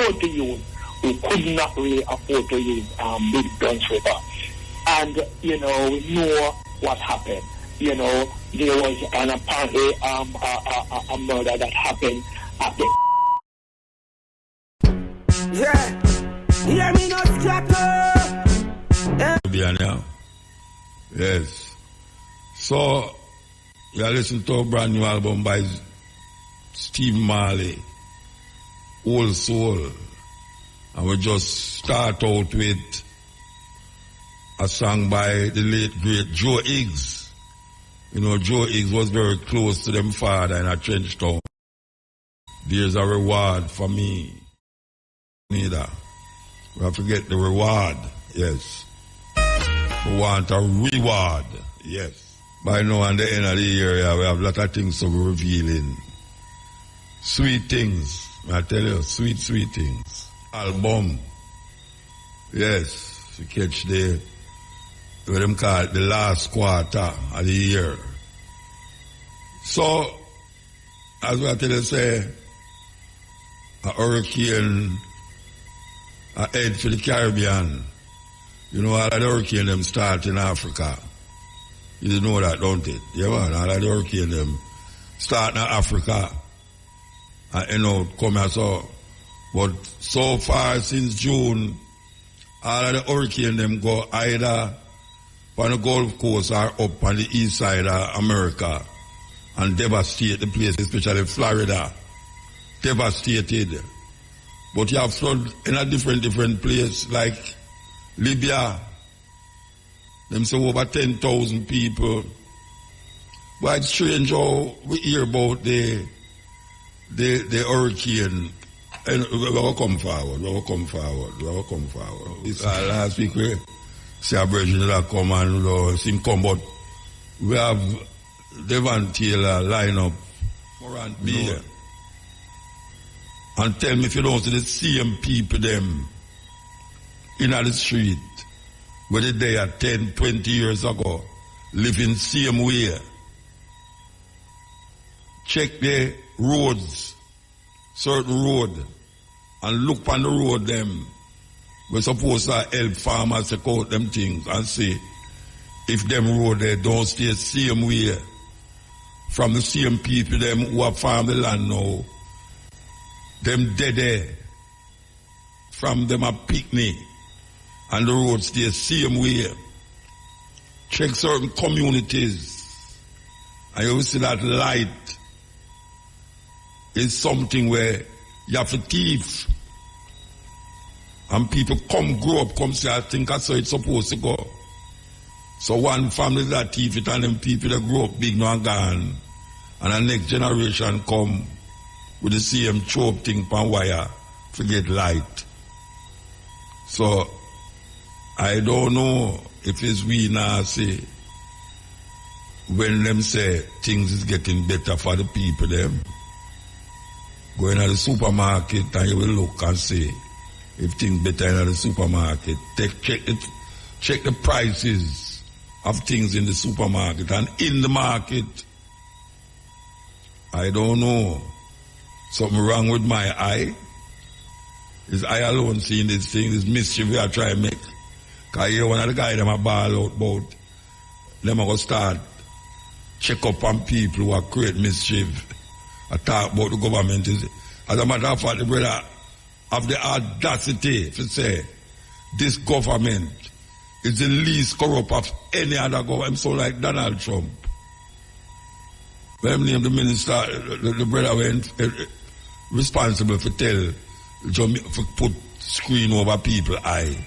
afford to use, who could not really afford to use big guns river. And, you know, we know what happened. You know, there was an apparently a murder that happened at the... Yeah, hear me not scatter. Yeah. Yes. So, you are listening to a brand new album by Steve Marley, Old Soul. And we just start out with a song by the late great Joe Higgs. You know, Joe Higgs was very close to them father in a trench town. There's a reward for me. Neither. We have to get the reward. Yes. We want a reward. Yes. By now, at the end of the year, we have a lot of things to be revealing. Sweet things. I tell you, sweet, sweet things. Album. Yes. You catch what them call it, the last quarter of the year. So, as I tell you, say, a hurricane head for the Caribbean. You know, all of the hurricane them start in Africa. You know that, don't it? Yeah, man, all of the hurricane them start in Africa. And, you know, come here so. But so far since June, all of the hurricane them go either on the Gulf Coast or up on the east side of America and devastate the place, especially Florida. Devastated. But you have flood in a different place, like Libya. Them say over 10,000 people. But it's strange how we hear about the hurricane. And we will come forward. Last week we see a version that come and sing come, but we have Devon Taylor line up Morant B. And tell me if you don't see the same people them in the street where they there 10, 20 years ago, living same way. Check the roads, certain road, and look on the road them. We're supposed to help farmers to out them things and see if them road there don't stay same way from the same people them who have farmed the land now. Them dead there. From them a picnic. And the road stay same way. Check certain communities. And you will see that light is something where you have to thief. And people grow up, come say, I think that's how it's supposed to go. So one family that thief it and them people that grow up big now and gone. And the next generation come with the same choke thing pan wire, forget light. So, I don't know if it's we now say, when them say things is getting better for the people them, go in the supermarket and you will look and say, if things better in the supermarket, check the prices of things in the supermarket and in the market. I don't know. Something wrong with my eye? Is I alone seeing this thing, this mischief we are trying to make? Because here one of the guys them a ball out about, them are going to start check up on people who are create mischief. I talk about the government. As a matter of fact, the brother have the audacity to say this government is the least corrupt of any other government. So like Donald Trump. When name the minister, the brother went responsible for for put screen over people's eye.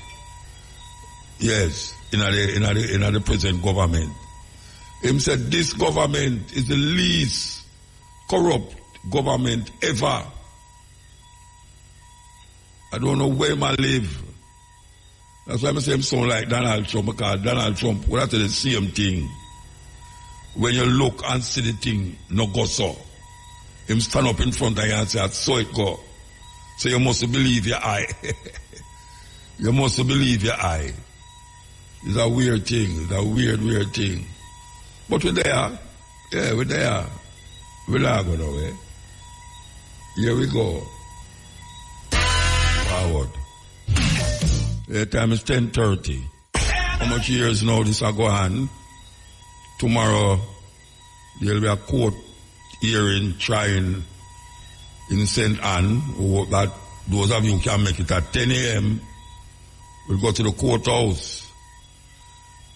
Yes, in the present government. Him said this government is the least corrupt government ever. I don't know where I live. That's why I say him sound like Donald Trump, because Donald Trump would have to do the same thing. When you look and see the thing, no go so. Him stand up in front of you and say, so it go. So you must believe your eye. You must believe your eye. It's a weird thing. It's a weird thing. But we're there. Yeah, we're there. We're not going away. Here we go. forward. The time is 10:30. How much years now this will go on? Tomorrow there will be a court hearing trying in St. Anne. That those of you who can make it at 10 a.m. will go to the courthouse.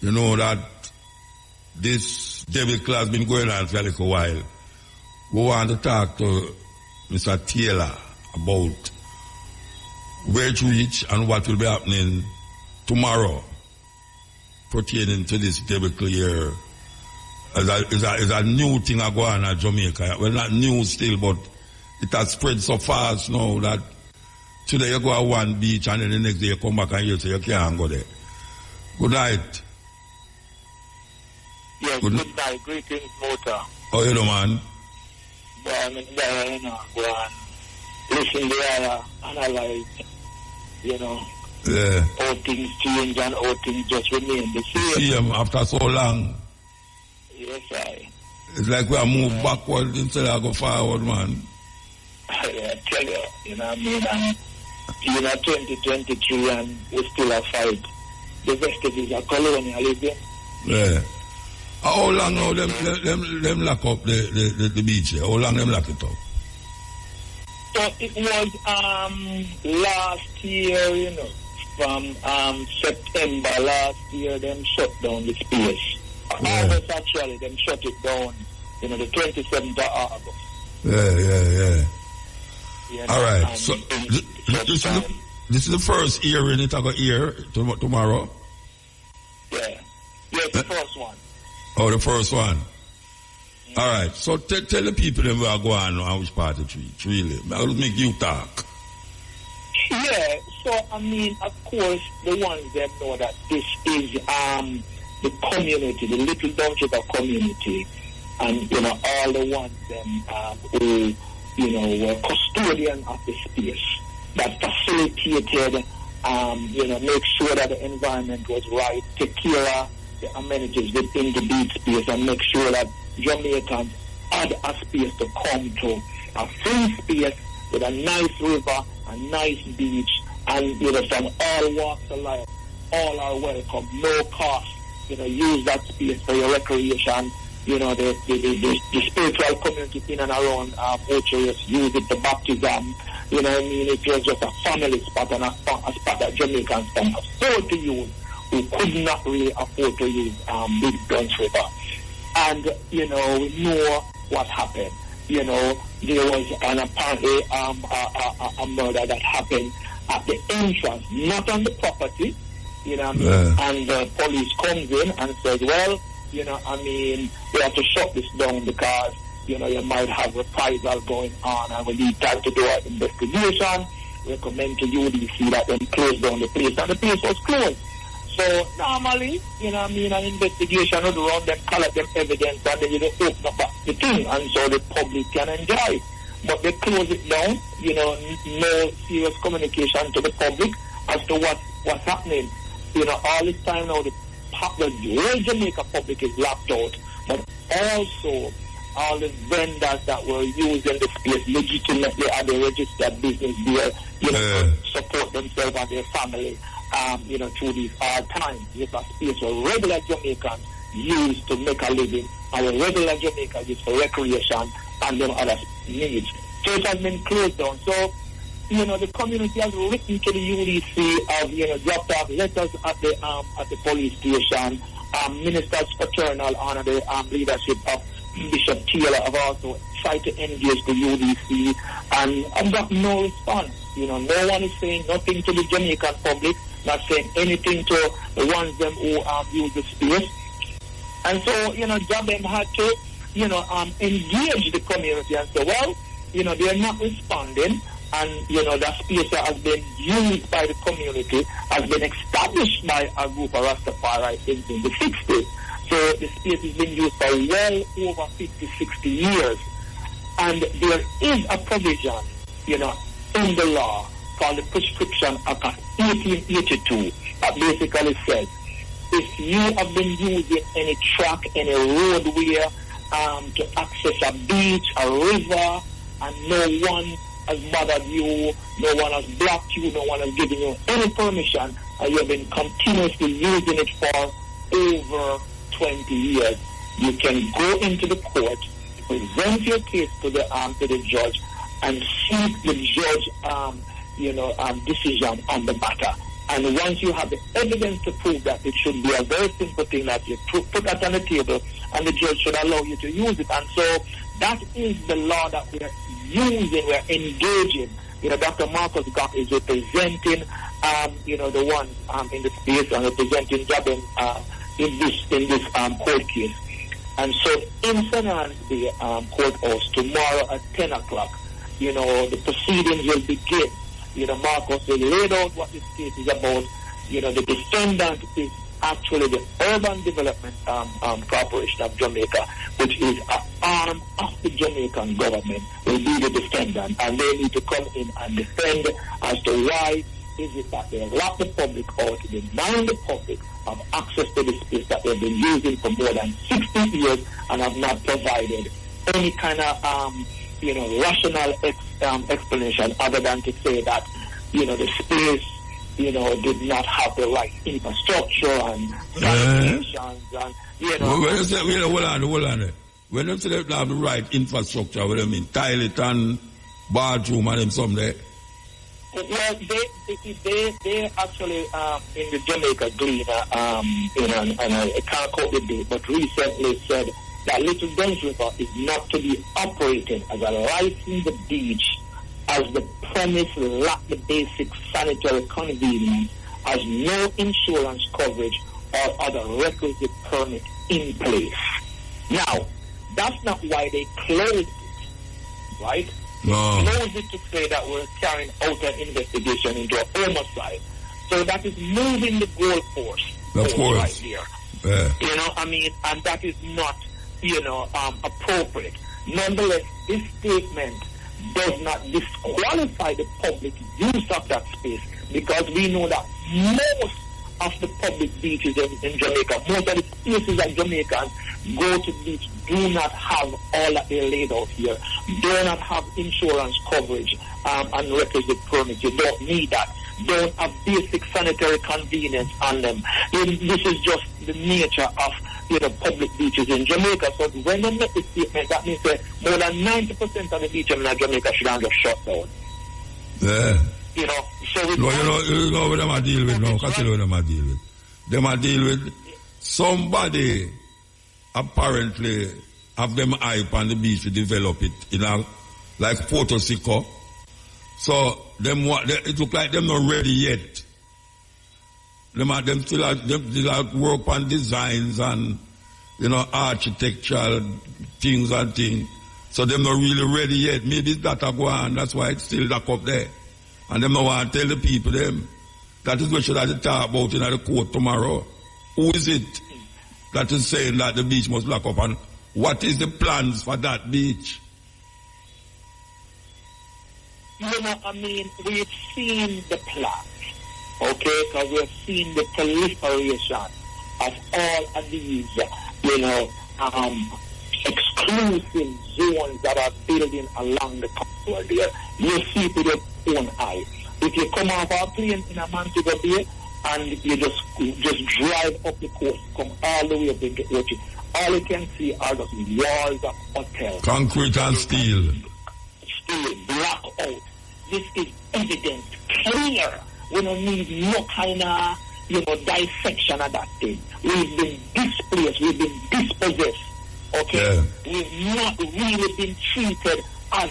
You know that this debacle has been going on for a little while. We want to talk to Mr. Taylor about where to reach and what will be happening tomorrow pertaining to this debacle here. Is a new thing going on at Jamaica. Well, not new still, but it has spread so fast now that today you go to one beach and then the next day you come back and you say you can't go there. Good night. Yes, good night. Greetings, Motor. Oh, you know, man. Go on. Listen there, analyze, Yeah. how things change and how things just remain the same. See him after so long. Yes, I. It's like we are moved backward instead of go forward, man. I tell you, you know what I mean? And, 2023 and we still a fight. The vestiges are colonialism. Yeah. How long now them lock up the beach here? How long them lock it up? So it was last year, from September last year, them shut down the space. Yeah. August actually, them shut it down, the 27th of August. Yeah. All right. And So this is the first hearing it I got here tomorrow. Yeah, the first one. Oh, the first one. Yeah. All right. So tell the people them where I go on and which part of it really. I'll make you talk. Yeah. So I mean, of course, the ones that know that this is the community, the Little Downriver community, and all the ones who were custodian of the space that facilitated, make sure that the environment was right, take care of the amenities within the beach space, and make sure that Jamaicans had a space to come to, a free space with a nice river, a nice beach, and from all walks of life, all are welcome, no cost. Use that space for your recreation. The spiritual community in and around Ochoas use it for baptism. It was just a family spot and a spot that Jamaicans can afford to use, who could not really afford to use Big Guns River. And, we know what happened. There was apparently a murder that happened at the entrance, not on the property, Yeah. And the police comes in and says, well, we have to shut this down because, you might have reprisal going on and we need time to do an investigation. Recommend to UDC that then close down the place, and the place was closed. So normally, an investigation would run them, collect them evidence, and then you just open up the thing, and so the public can enjoy. But they close it down, no serious communication to the public as to what's happening. All this time now, the whole Jamaica public is locked out, but also all the vendors that were using the space legitimately are the registered business there, support themselves and their family, through these hard times. It's a space where regular Jamaicans use to make a living, and where regular Jamaicans use for recreation and other needs. So it has been closed down. So, the community has written to the UDC, dropped off letters at the police station. Ministers fraternal under the leadership of Bishop Taylor have also tried to engage the UDC, and I've got no response. No one is saying nothing to the Jamaican public, not saying anything to the ones them who use the space. And so, Jabem had to, engage the community and say, well, they're not responding. And, that space that has been used by the community has been established by a group of Rastafari in the 60s. So the space has been used for well over 50, 60 years. And there is a provision, in the law called the Prescription Act of 1882 that basically says, if you have been using any track, any roadway to access a beach, a river, and no one has bothered you, no one has blocked you, no one has given you any permission, and you have been continuously using it for over 20 years, you can go into the court, present your case to the judge, and seek the judge, decision on the matter. And once you have the evidence to prove that, it should be a very simple thing that you put that on the table, and the judge should allow you to use it. And so that is the law that we're using, we're engaging. Dr. Marcus Gach is representing, the ones in the space and representing Jabin in this court case. And so in St. Anne's Bay courthouse tomorrow at 10 o'clock, the proceedings will begin. Marcus will lay out what this case is about. The defendant is actually the Urban Development Corporation of Jamaica, which is an arm of the Jamaican government, will be the defendant, and they need to come in and defend as to why is it that they lock the public out, deny the public of access to the space that they've been using for more than 60 years and have not provided any kind of rational explanation other than to say that the space did not have the right infrastructure and sanitations and when you say hold on. When you say they don't have the right infrastructure, what do you mean? Toilet and bathroom and them some there? Well, they actually in the Jamaica Gleaner, and I can't quote the date, but recently said that Little Duns River is not to be operated as a licensed beach, as the premise lack the basic sanitary convenience, as no insurance coverage or other requisite permit in place. Now, that's not why they closed it, right? No. Closed it to say that we're carrying out an investigation into a homicide. So that is moving the goalpost right here. Yeah. And that is not, appropriate. Nonetheless, this statement does not disqualify the public use of that space, because we know that most of the public beaches in Jamaica, most of the places that Jamaicans go to the beach do not have all that they laid out here, do not have insurance coverage and requisite permits. You don't need that. Don't have basic sanitary convenience on them. This is just the nature of public beaches in Jamaica. So when they make this statement, that means that more than 90% of the beaches in Jamaica should have just shut down. Yeah. So you know what them are deal with now. Consider what them are deal with. Them are deal with somebody apparently have them hype on the beach to develop it like Photo Sico. So it look like them not ready yet. Them still work on designs and architectural things and things. So them not really ready yet. Maybe it's that go on. That's why it's still locked up there. And them no want to tell the people them. That is what should have to talk about in the court tomorrow. Who is it that is saying that the beach must lock up, and what is the plans for that beach? We've seen the plan, okay? Because we've seen the proliferation of all of these, exclusive zones that are building along the coast there. You see it with your own eye. If you come off our plane in a Montego Bay and you just drive up the coast, come all the way up into Ochi, all you can see are just walls of hotels. Concrete and steel. Steel, black out. This is evident, clear. We don't need no kind of, dissection of that thing. We've been displaced, we've been dispossessed. Okay? Yeah. We've not really been treated as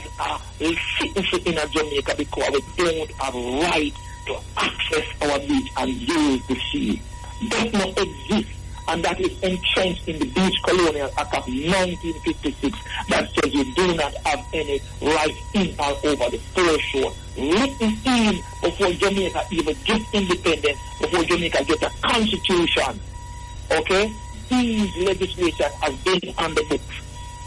a citizen in Jamaica because we don't have a right to access our beach and use the sea. Does not exist, and that is entrenched in the Beach Colonial Act of 1956 that says you do not have any right in or over the foreshore. Written in before Jamaica even gets independence, before Jamaica gets a constitution. Okay? These legislation has been on the books.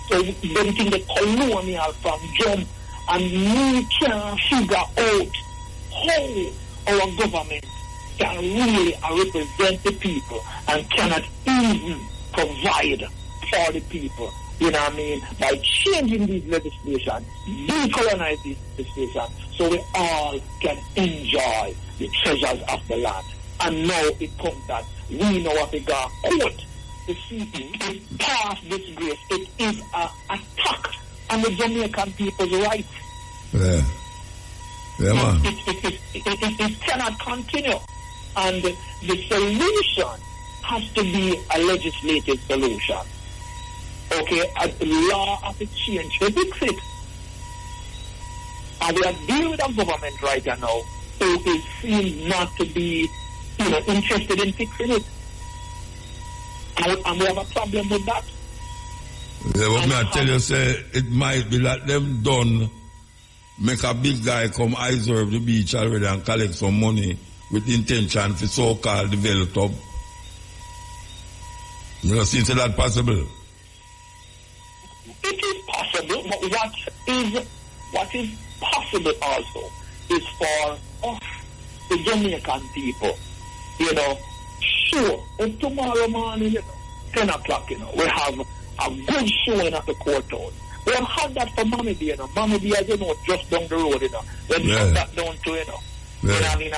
So them think the colonial from jump, and we can't figure out how our government can really represent the people and cannot even provide for the people you know what I mean, by changing these legislation, decolonize these legislation, so we all can enjoy the treasures of the land. And now it comes that we know what we got court to see it past disgrace. It is an attack on the Jamaican people's rights. Yeah. Yeah, man. It cannot continue. And the solution has to be a legislative solution. Okay, a law of exchange to fix it. And we are dealing with a government right now who is seen not to be, interested in fixing it. And we have a problem with that. Yeah, but me I tell you, say, it might be that them done make a big guy come isolate the beach already and collect some money with intention for so-called develop up. You know, since that possible? It is possible, but what is possible also is for us, the Jamaican people, sure, if tomorrow morning, 10 o'clock, we have a good showing at the courthouse. We have had that for Mammy Day, Mammy Day, just down the road, When we have that down to, Yeah. We're in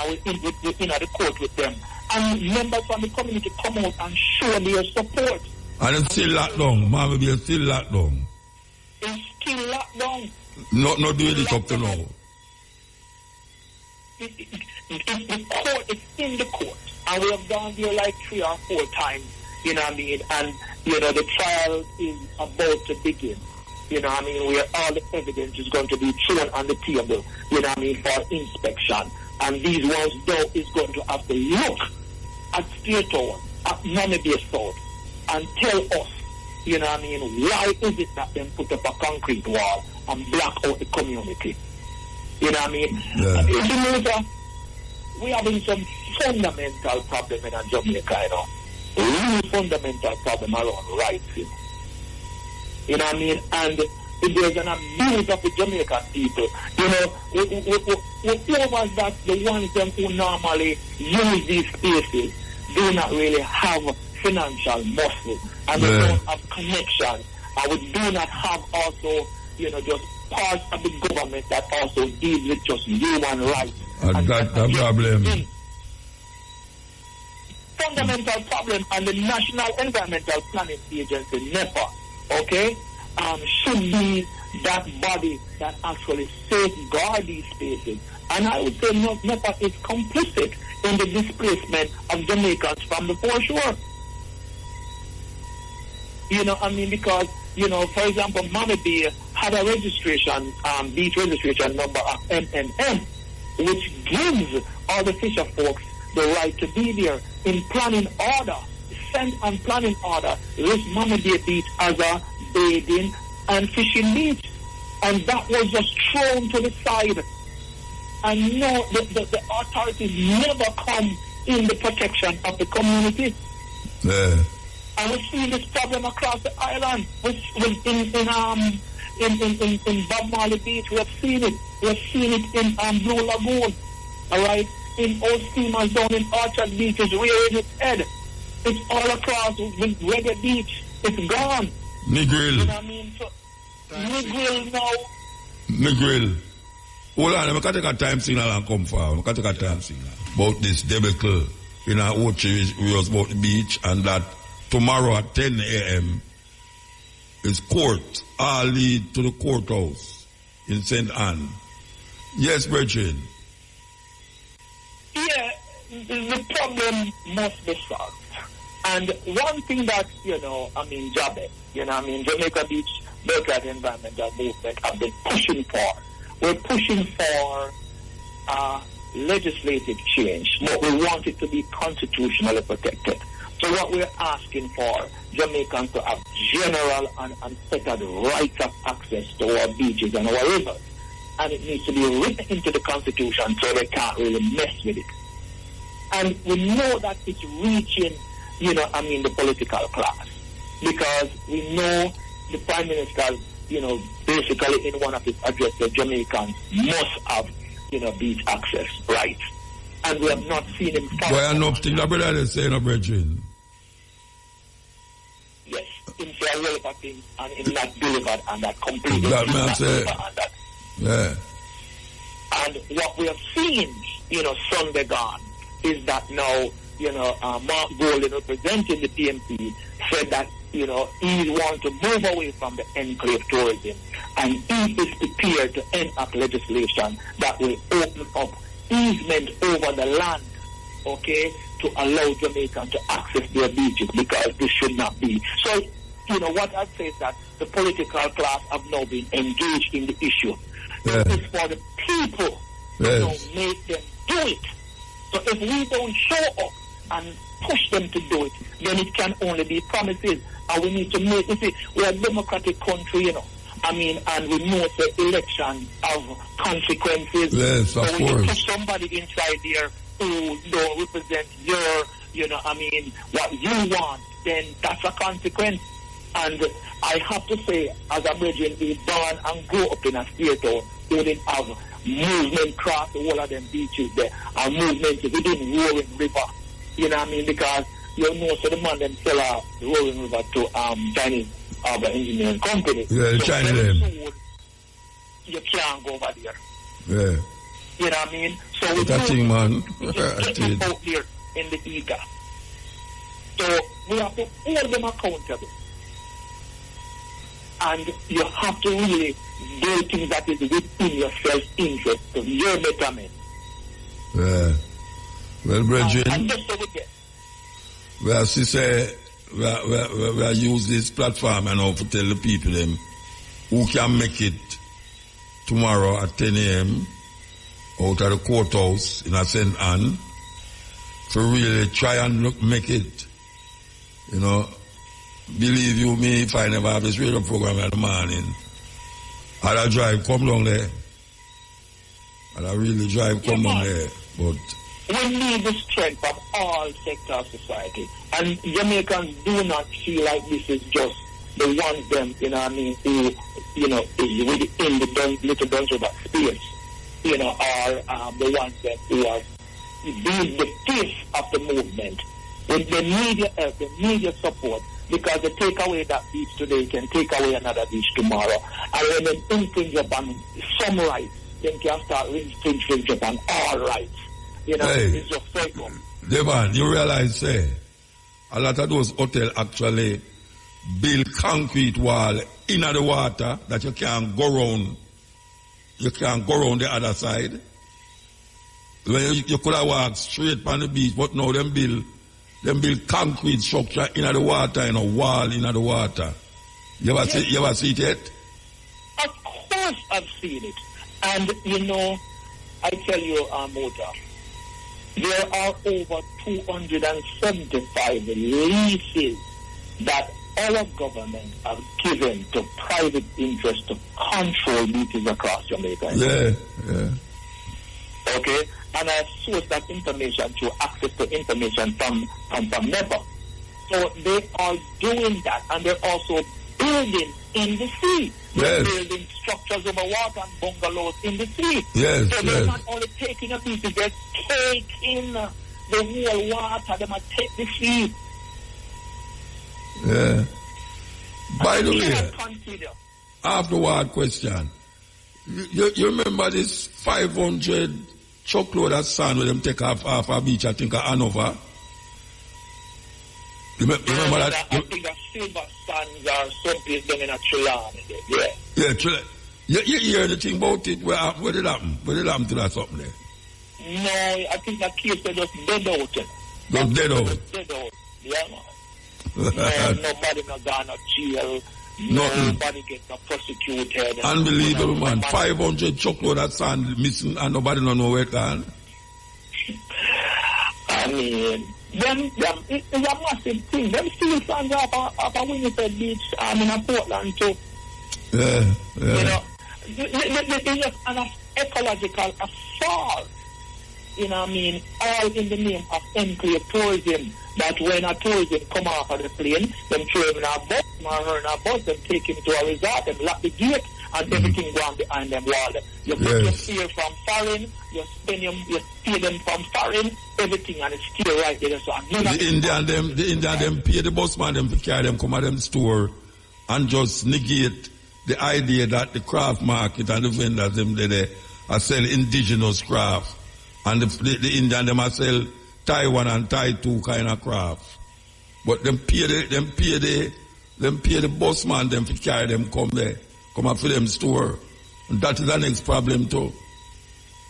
the court with them. And members from the community come out and show their support. And it's still locked down. Mammy Day is still locked down. It's still locked down. No do helicopter now. The court is in the court. And we have gone there like 3 or 4 times, you know what I mean? And, the trial is about to begin. You know what I mean? Where all the evidence is going to be thrown on the table, you know what I mean, for inspection. And these ones, though, is going to have to look at State Town, at Namibia South, and tell us, you know what I mean, why is it that them put up a concrete wall and block out the community? You know what I mean? Yeah. We're having some fundamental problem in Jamaica, really fundamental problem around rights, You know what I mean? And if there's an abuse of the Jamaican people, whoever that the ones them who normally use these spaces do not really have financial muscle and they don't have connection. And we do not have also, just parts of the government that also deal with just human rights. And that's the problem. Fundamental problem, and the National Environmental Planning Agency, NEPA, should be that body that actually safeguard these spaces. And I would say NEPA is complicit in the displacement of Jamaicans from the foreshore. Because, for example, Mammy Bay had a registration, beach registration number of MNM, which gives all the fisher folks the right to be there. In planning order, sent and planning order, list Mammy Bay Beach as a bathing and fishing beach. And that was just thrown to the side. And no, the authorities never come in the protection of the community. Yeah. And we've seen this problem across the island. In Bob Marley Beach, we have seen it. We have seen it in Blue Lagoon. All right? In old steamers down in Orchard Beach is rearing its head. It's all across with Reggae Beach. It's gone. Negril. You know what I mean? So, Negril now. Negril. Hold on, I can take a time signal and come forward. I can take a time signal about this debacle in our Ochi, we was about the beach, and that tomorrow at 10 a.m. is court. All lead to the courthouse in St. Anne. Yes, Bridget. Yeah, the problem must be solved. And one thing that, Jamaica Beach Birthright Environmental Movement have been pushing for, we're pushing for legislative change, but we want it to be constitutionally protected. So what we're asking for, Jamaicans to have general and unfettered rights of access to our beaches and our rivers. And it needs to be written into the Constitution so they can't really mess with it. And we know that it's reaching, the political class. Because we know the Prime Minister, basically in one of his addresses, Jamaicans must have, beach access rights. And we have not seen him follow. Why are not things that brother is saying, Bridget? Yes. In fact, whole lot of things and it's not delivered and that completely. That man say, yeah. And what we have seen, Sunday gone, is that now, Mark Golden, representing the PMP, said that, he wants to move away from the enclave tourism, and he is prepared to enact legislation that will open up easement over the land, okay, to allow Jamaicans to access their beaches, because this should not be. So, what I'd say is that the political class have now been engaged in the issue. Yeah. It's for the people to make them do it. So if we don't show up and push them to do it, then it can only be promises. And we need to make, we're a democratic country, and we know the election have consequences. Yes, of so when course. you put somebody inside there who don't represent your, what you want, then that's a consequence. And I have to say, as a brethren, we born and grew up in a state town, they didn't have movement across the whole of them beaches there, and movement within Roaring River. Because so the man them sell the Roaring River to Chinese Harbour Engineering Company. Yeah, so China them. You can't go over there. Yeah. You know what I mean? So we that thing, man. just get out there in the eager. So we have to hold them accountable. And you have to really do things that is within your self-interest, of your betterment. Yeah. Well, brethren, and just so we get. Well, she say, we use this platform and to tell the people them who can make it tomorrow at 10 a.m. out of the courthouse in a St. Anne to really try and make it, Believe you me, if I never have this radio program in the morning, I'd drive come down there. I'd really drive come down there. But we need the strength of all sectors of society. And Jamaicans do not feel like this is just the ones them, who, is within the little Dunsriver space, are the ones that who are being the face of the movement. With the media help, the media support, because they take away that beach today, can take away another beach tomorrow. And when they infringe upon some rights, then can start infringing upon all rights. It's just cycle. Devon, you realize, a lot of those hotels actually build concrete wall in the water that you can't go around. You can't go around the other side. When you could have walked straight on the beach, but now them build concrete structure in the water, in a wall in the water. You ever see it yet? Of course I've seen it. And I tell you, Mota, there are over 275 leases that our government have given to private interests to control beaches across Jamaica. Yeah. Okay? And I source that information through access to information from NEPA. So they are doing that, and they're also building in the sea. They're building structures over water and bungalows in the sea. Yes, so they're not only taking a piece, they're taking the whole water, they might take the sea. Yeah. By the way, afterward question. You remember this 500 truckload of sand where them take off a beach, I think, at Hanover? Remember that? I think that silver sands are someplace down in a Trelawney. Yeah, Trelawney. You hear the thing about it? Where did it happen? Where did it happen to that something there? No, I think that case was just dead out. Just dead out? Dead out, yeah, man. Nobody not gone to jail. Nobody gets prosecuted. Unbelievable, man. 500 truckload of sand missing and nobody don't know where it gone. I mean, it's a massive thing. Them still sands off a Winnipeg Beach in Portland too. Yeah. It's just an ecological assault. All in the name of enclave tourism. That when a tourism come off of the plane, them throw him in a bus, or her in a bus, them take him to a resort, them lock the gate, and everything go on behind them wall. You put your fare from foreign, you pay them from foreign, everything, and it's still right there. So the Indian them pay the busman them to carry them come at them store and just negate the idea that the craft market and the vendors them there are sell indigenous craft, and the Indian them are sell Taiwan and Tai two kind of craft. But them pay the bus man them to carry them come up for them store. And that is the next problem too.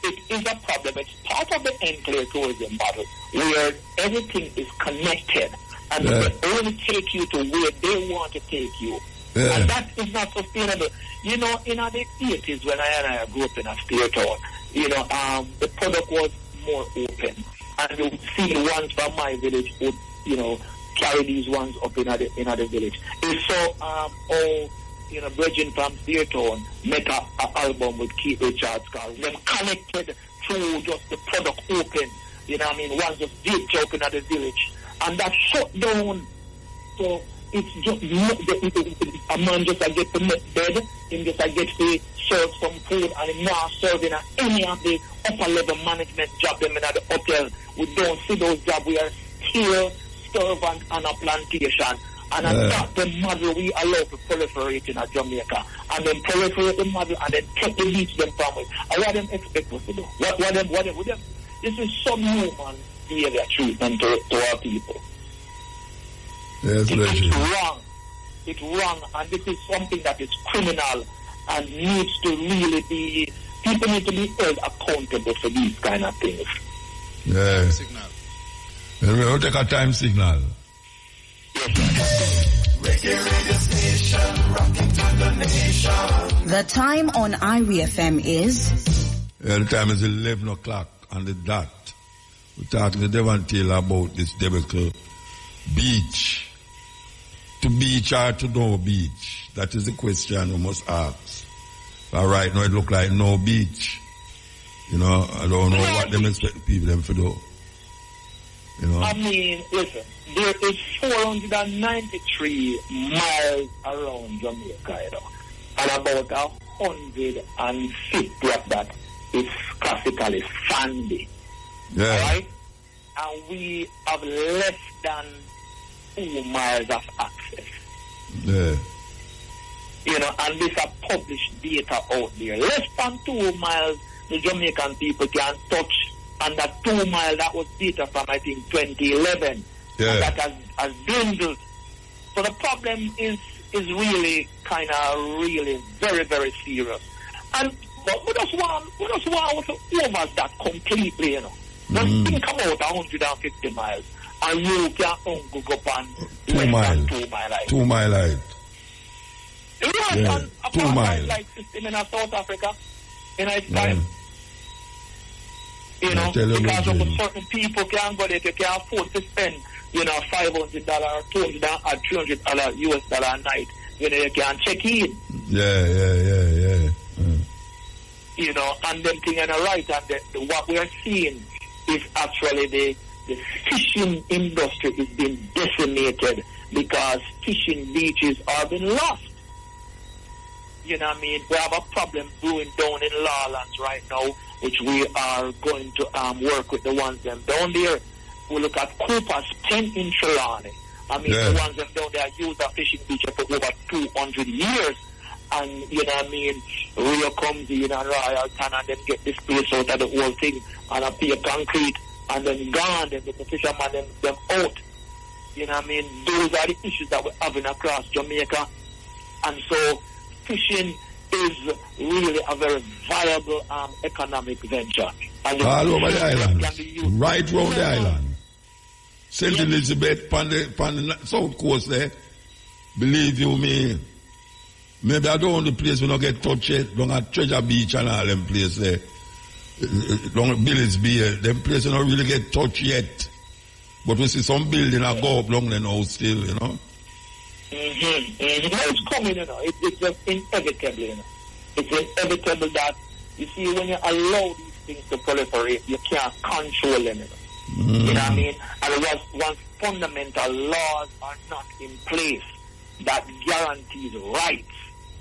It is a problem. It's part of the enclave tourism model where everything is connected and they only take you to where they want to take you. Yeah. And that is not sustainable. You know, in the 80s when I grew up in a state town, you know, the product was more open. And you would see the ones from my village would, you know, carry these ones up in the village. And so, you know, Virgin from Theaton make an album with Keith Richards called them connected through just the product open. You know what I mean? One just dipped up in the village. And that shut down. So it's just a man just get to make bed, him just get to serve some food, and him not serving at any of the upper level management job them in the hotel. We don't see those jobs. We are still servant on a plantation. And that's the model we allow to proliferate in Jamaica. And then proliferate the model and then take the beach them from it. And what them expect us to do? What them? This is some human behavior treatment to our people. Yes, it's wrong. It's wrong, and this is something that is criminal and needs to really be. People need to be held accountable for these kind of things. Yeah. Signal. Then we'll take a time signal. The time on Irie FM is? The time is 11 o'clock on the dot. We're talking to Devon Taylor about this debacle beach. To beach or to no beach? That is the question we must ask. But right now it look like no beach. You know, I don't know what them expect people them to do. You know? I mean, listen, there is 493 miles around Jamaica, you know, and about 150 of that is classically sandy. Yeah. Right? And we have less than 2 miles of access. Yeah. You know, and this are published data out there. Less than 2 miles the Jamaican people can touch. And that 2 mile, that was data from, I think, 2011. Yeah. And that has dwindled. So the problem is really kind of really very, very serious. And but we just want to over that completely, you know. Just think about 150 miles. And you can go up on 2 miles. 2 miles. 2 miles. Yeah, 2 miles. Like system in South Africa in its time. You know, because of certain people can't go there, they can't afford to spend, you know, $500 or $200 or $300 US dollar a night. You know, you can check in. Yeah. You know, and them thing on the right, and what we are seeing is actually the fishing industry is being decimated because fishing beaches are being lost. You know what I mean? We have a problem brewing down in Lawlands right now, which we are going to work with the ones them down there. We look at Cooper's 10 in Trelawney. I mean, the ones them down there use a fishing beach for over 200 years. And, you know what I mean, Rio comes in and Royal Tan and then get this place out of the whole thing and a pay concrete and then gone, then the fishermen them out. You know what I mean? Those are the issues that we're having across Jamaica. And so fishing is really a very viable economic venture. And all over the island, right round the island. St. Elizabeth, on the south coast there, believe you me, maybe I don't want the place we don't get touched yet, down at Treasure Beach and all them places there. Down at Billy's Beer, them places don't really get touched yet. But we see some building that go up long there now still, you know. It's coming, you know. It's just inevitable, you know. It's inevitable that, you see, when you allow these things to proliferate, you can't control them, you know. You know what I mean? And once fundamental laws are not in place that guarantees rights,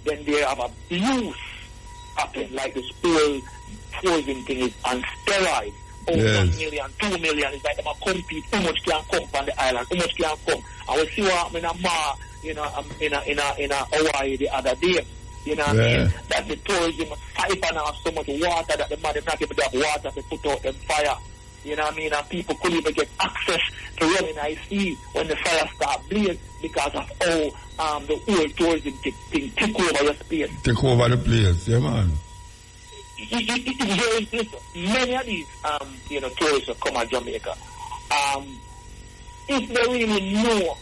then they have abuse happen, like this whole poison thing is on steroids. 1 million, 2 million. It's like them a compete. How much can come from the island? How much can come? And we see what happened in a Ma, you know, in a Hawaii the other day. You know what I mean? That the tourism siphon off so much water that the man is not even have water to put out them fire. You know what I mean? And people couldn't even get access to running IC when the fire start blaze because of how the whole tourism thing take over your space. Take over the place, yeah, man. Listen, many of these, you know, tourists that come to Jamaica, if they really know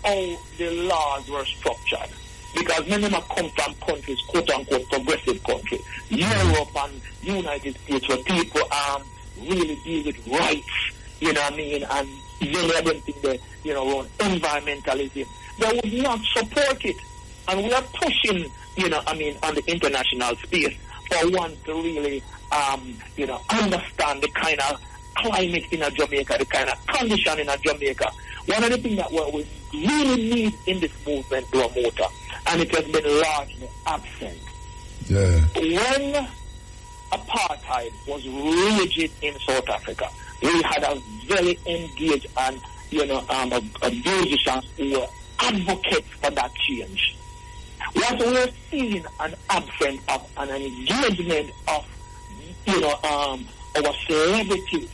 how the laws were structured, because many of them come from countries, quote-unquote, progressive countries, Europe and United States, where people really deal with rights, you know what I mean, and many of them think that, you know, around environmentalism, they would not support it. And we are pushing, you know, I mean, on the international space for one to really, you know, understand the kind of climate in Jamaica, the kind of condition in Jamaica. One of the things that we really need in this movement, promoter, and it has been largely absent. Yeah. When apartheid was rigid in South Africa, we had a very engaged and, you know, musicians who were advocates for that change. What we're seeing an absence of an engagement of, you know, our celebrities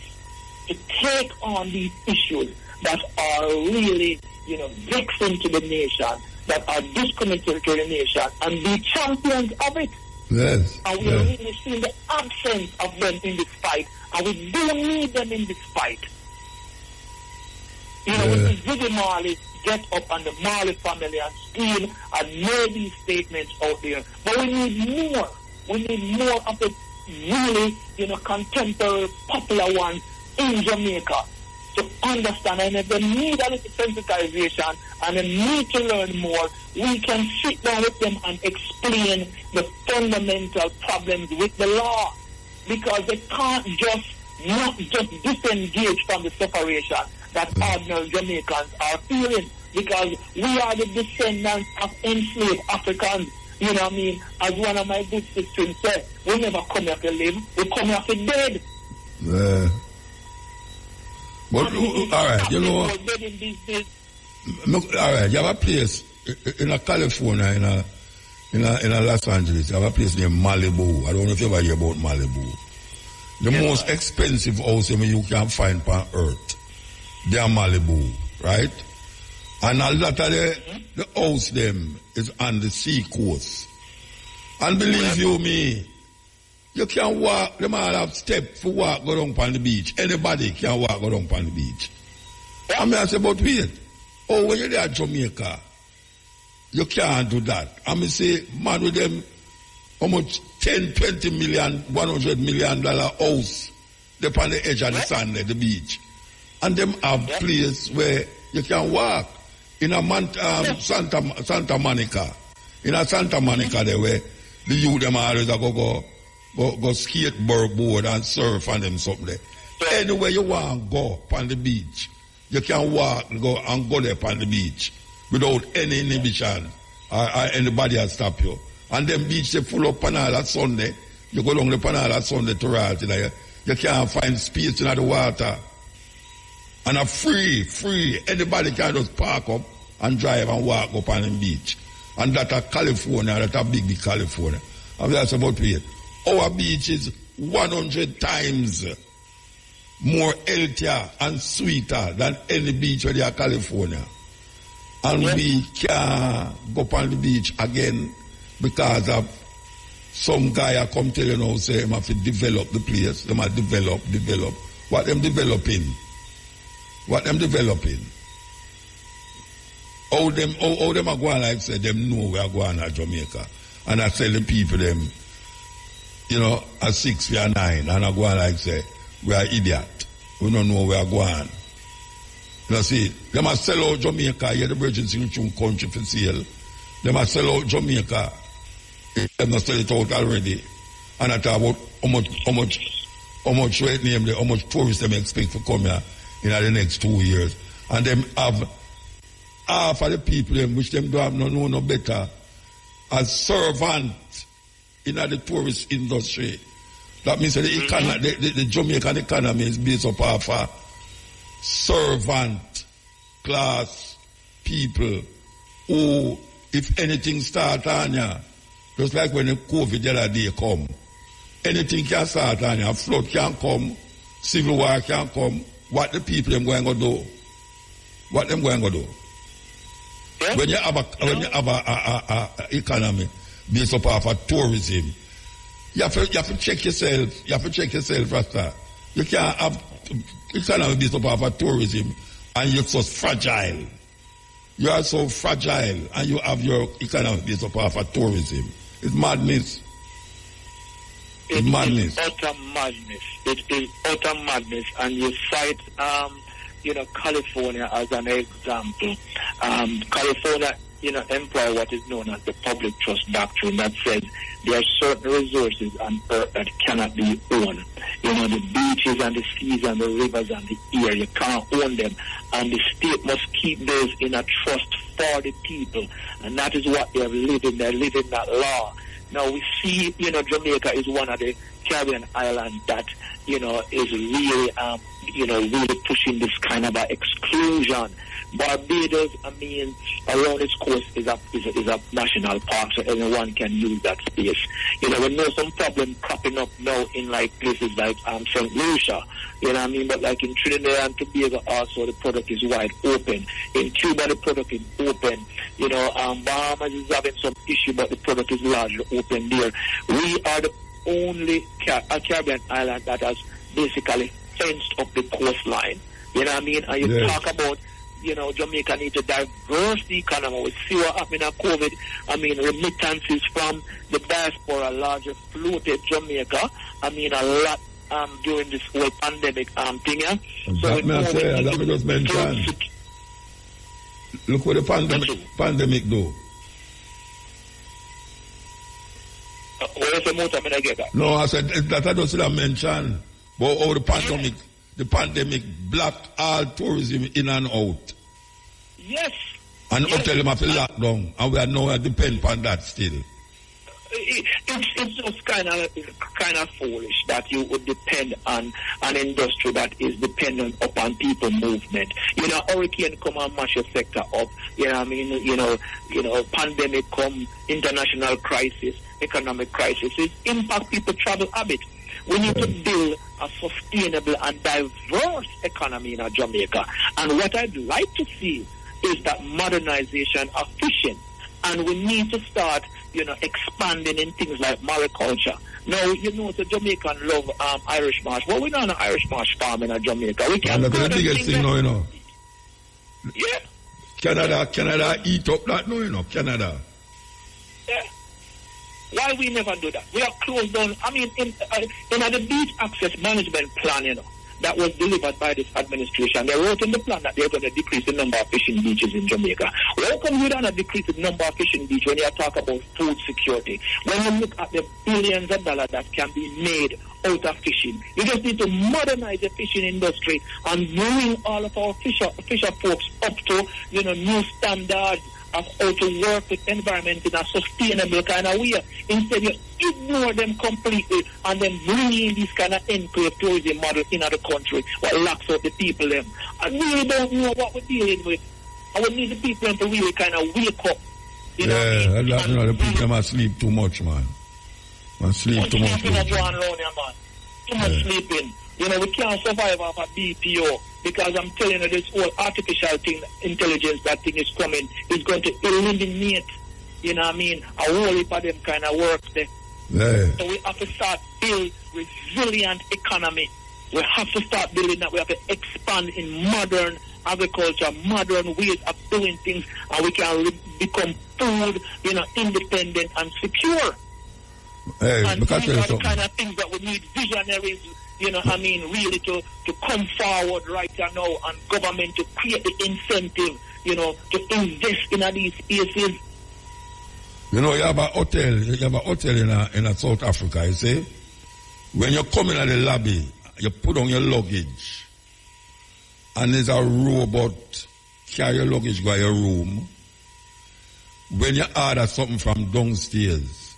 to take on these issues that are really, you know, vexing to the nation, that are disconnected to the nation, and be champions of it. Yes. And we are really seeing the absence of them in this fight, and we do need them in this fight. You know, when Ziggy Marley get up on the Marley family and scream and make these statements out there, but we need more. We need more of the really, you know, contemporary, popular ones in Jamaica to understand. And if they need a little sensitization and they need to learn more, we can sit down with them and explain the fundamental problems with the law, because they can't not just disengage from the separation that ordinary Jamaicans are feeling, because we are the descendants of enslaved Africans. You know what I mean? As one of my good sisters said, we never come here to live, we come here to dead. But, all right, you know, all right, you have a place in California, in Los Angeles, you have a place named Malibu. I don't know if you ever hear about Malibu. The most expensive house you can find on earth, they are Malibu, right? And a lot of the house them is on the sea coast. And believe you me, you can walk, them all have steps for walk go down on the beach. Anybody can walk go down on the beach. I mean, I say, but wait, when you're there at Jamaica, you can't do that. I mean, say, man, with them, how much 10, 20 million, $100 million house, they're on the edge of the sand at the beach. And them have place where you can walk. In a Santa Monica. In a Santa Monica there where the youth them always go skateboard and surf and them something there. Anywhere you want to go on the beach, you can walk and go there on the beach without any inhibition or anybody will stop you. And them beach they full up on all that Sunday. You go down the panel that Sunday to royalty there. You can't find space in the water. And a free, anybody can just park up and drive and walk up on the beach. And that a California, that a big California. And that's about it. Our beach is 100 times more healthier and sweeter than any beach where they are California. And we can't go up on the beach again because of some guy come tell you now, say, they have to develop the place. They must develop. What them developing? What them developing? How them are going like say them know we are going to Jamaica. And I tell the people them, you know, at 6 we are 9, and I go like say, we are idiot. We don't know where we are going. You see, they must sell out Jamaica, the Virgin Sing country for sale. They must sell out Jamaica. They must sell it out already. And I talk about how much right name how much tourists they expect to come here in the next 2 years. And them have half of the people them, which them don't have no better as servant in the tourist industry That means that the Jamaican economy is based up of servant class people who, if anything start on ya, just like when the COVID the other day come, anything can start on ya, flood can come, civil war can come, what the people them going to do? What them going to do? Yeah. When you have a economy based up of tourism, you have to check yourself. You have to check yourself after. You can't have economy based up of tourism and you're so fragile. You are so fragile and you have your economy based up of tourism. It's madness. It's madness. It's utter madness. It is utter madness. And you cite California as an example. California, employ what is known as the public trust doctrine that says there are certain resources on earth that cannot be owned. The beaches and the seas and the rivers and the air, you can't own them. And the state must keep those in a trust for the people. And that is what they're living. They're living that law. Now we see, Jamaica is one of the Caribbean islands that, is really, really pushing this kind of exclusion. Barbados, around its coast is a national park, so everyone can use that space. We know some problem cropping up now in places like St. Lucia, but like in Trinidad and Tobago also the product is wide open. In Cuba the product is open. Bahamas is having some issue, but the product is largely open there. We are the only Caribbean island that has basically fenced up the coastline. And you talk about Jamaica need to diverse the economy. We see what happened in COVID. Remittances from the diaspora largely floated Jamaica. A lot during this whole pandemic thing. So that just mentioned. Look what the pandemic do. Where's the motor? I get that. No, I said that I don't mention. But how the pandemic blocked all tourism in and out. Yes. And hotel them have to lock down. And we are now depend on that still. It's just kind of foolish that you would depend on an industry that is dependent upon people movement. Hurricane come and mash your sector up. Pandemic come, international crisis, economic crisis. It impact people travel habit. We need to build a sustainable and diverse economy in Jamaica. And what I'd like to see is that modernization of fishing. And we need to start, expanding in things like mariculture. Now, the Jamaican love Irish marsh. Well, we're not an Irish marsh farm in Jamaica. We can't do the biggest thing now, Yeah. Canada eat up that now, Canada. Yeah. Why we never do that? We are closed down. In the beach access management plan, that was delivered by this administration, they wrote in the plan that they're going to decrease the number of fishing beaches in Jamaica. How come we don't decrease the number of fishing beaches when you talk about food security? When you look at the billions of dollars that can be made out of fishing, you just need to modernize the fishing industry and bring all of our fisher folks up to new standards of how to work with environment in a sustainable kind of way. Instead, you ignore them completely and then bring in this kind of enclave tourism model in the country, what locks out the people them. And we really don't know what we're dealing with. And we need the people to really kind of wake up. The people must sleep too much, man. Must sleep too much. Too much sleeping. We can't survive off a BPO because I'm telling you, this whole artificial intelligence, that thing is coming, is going to eliminate, a whole heap of them kind of work there. Yeah. So we have to start build resilient economy. We have to start building that. We have to expand in modern agriculture, modern ways of doing things, and we can become food, independent and secure. Hey, and these are the kind of things that we need visionaries, really to come forward right now, and government to create the incentive, to invest in these spaces. You have a hotel in South Africa, you see? When you come in at the lobby, you put on your luggage, and there's a robot carry your luggage by your room. When you order something from downstairs,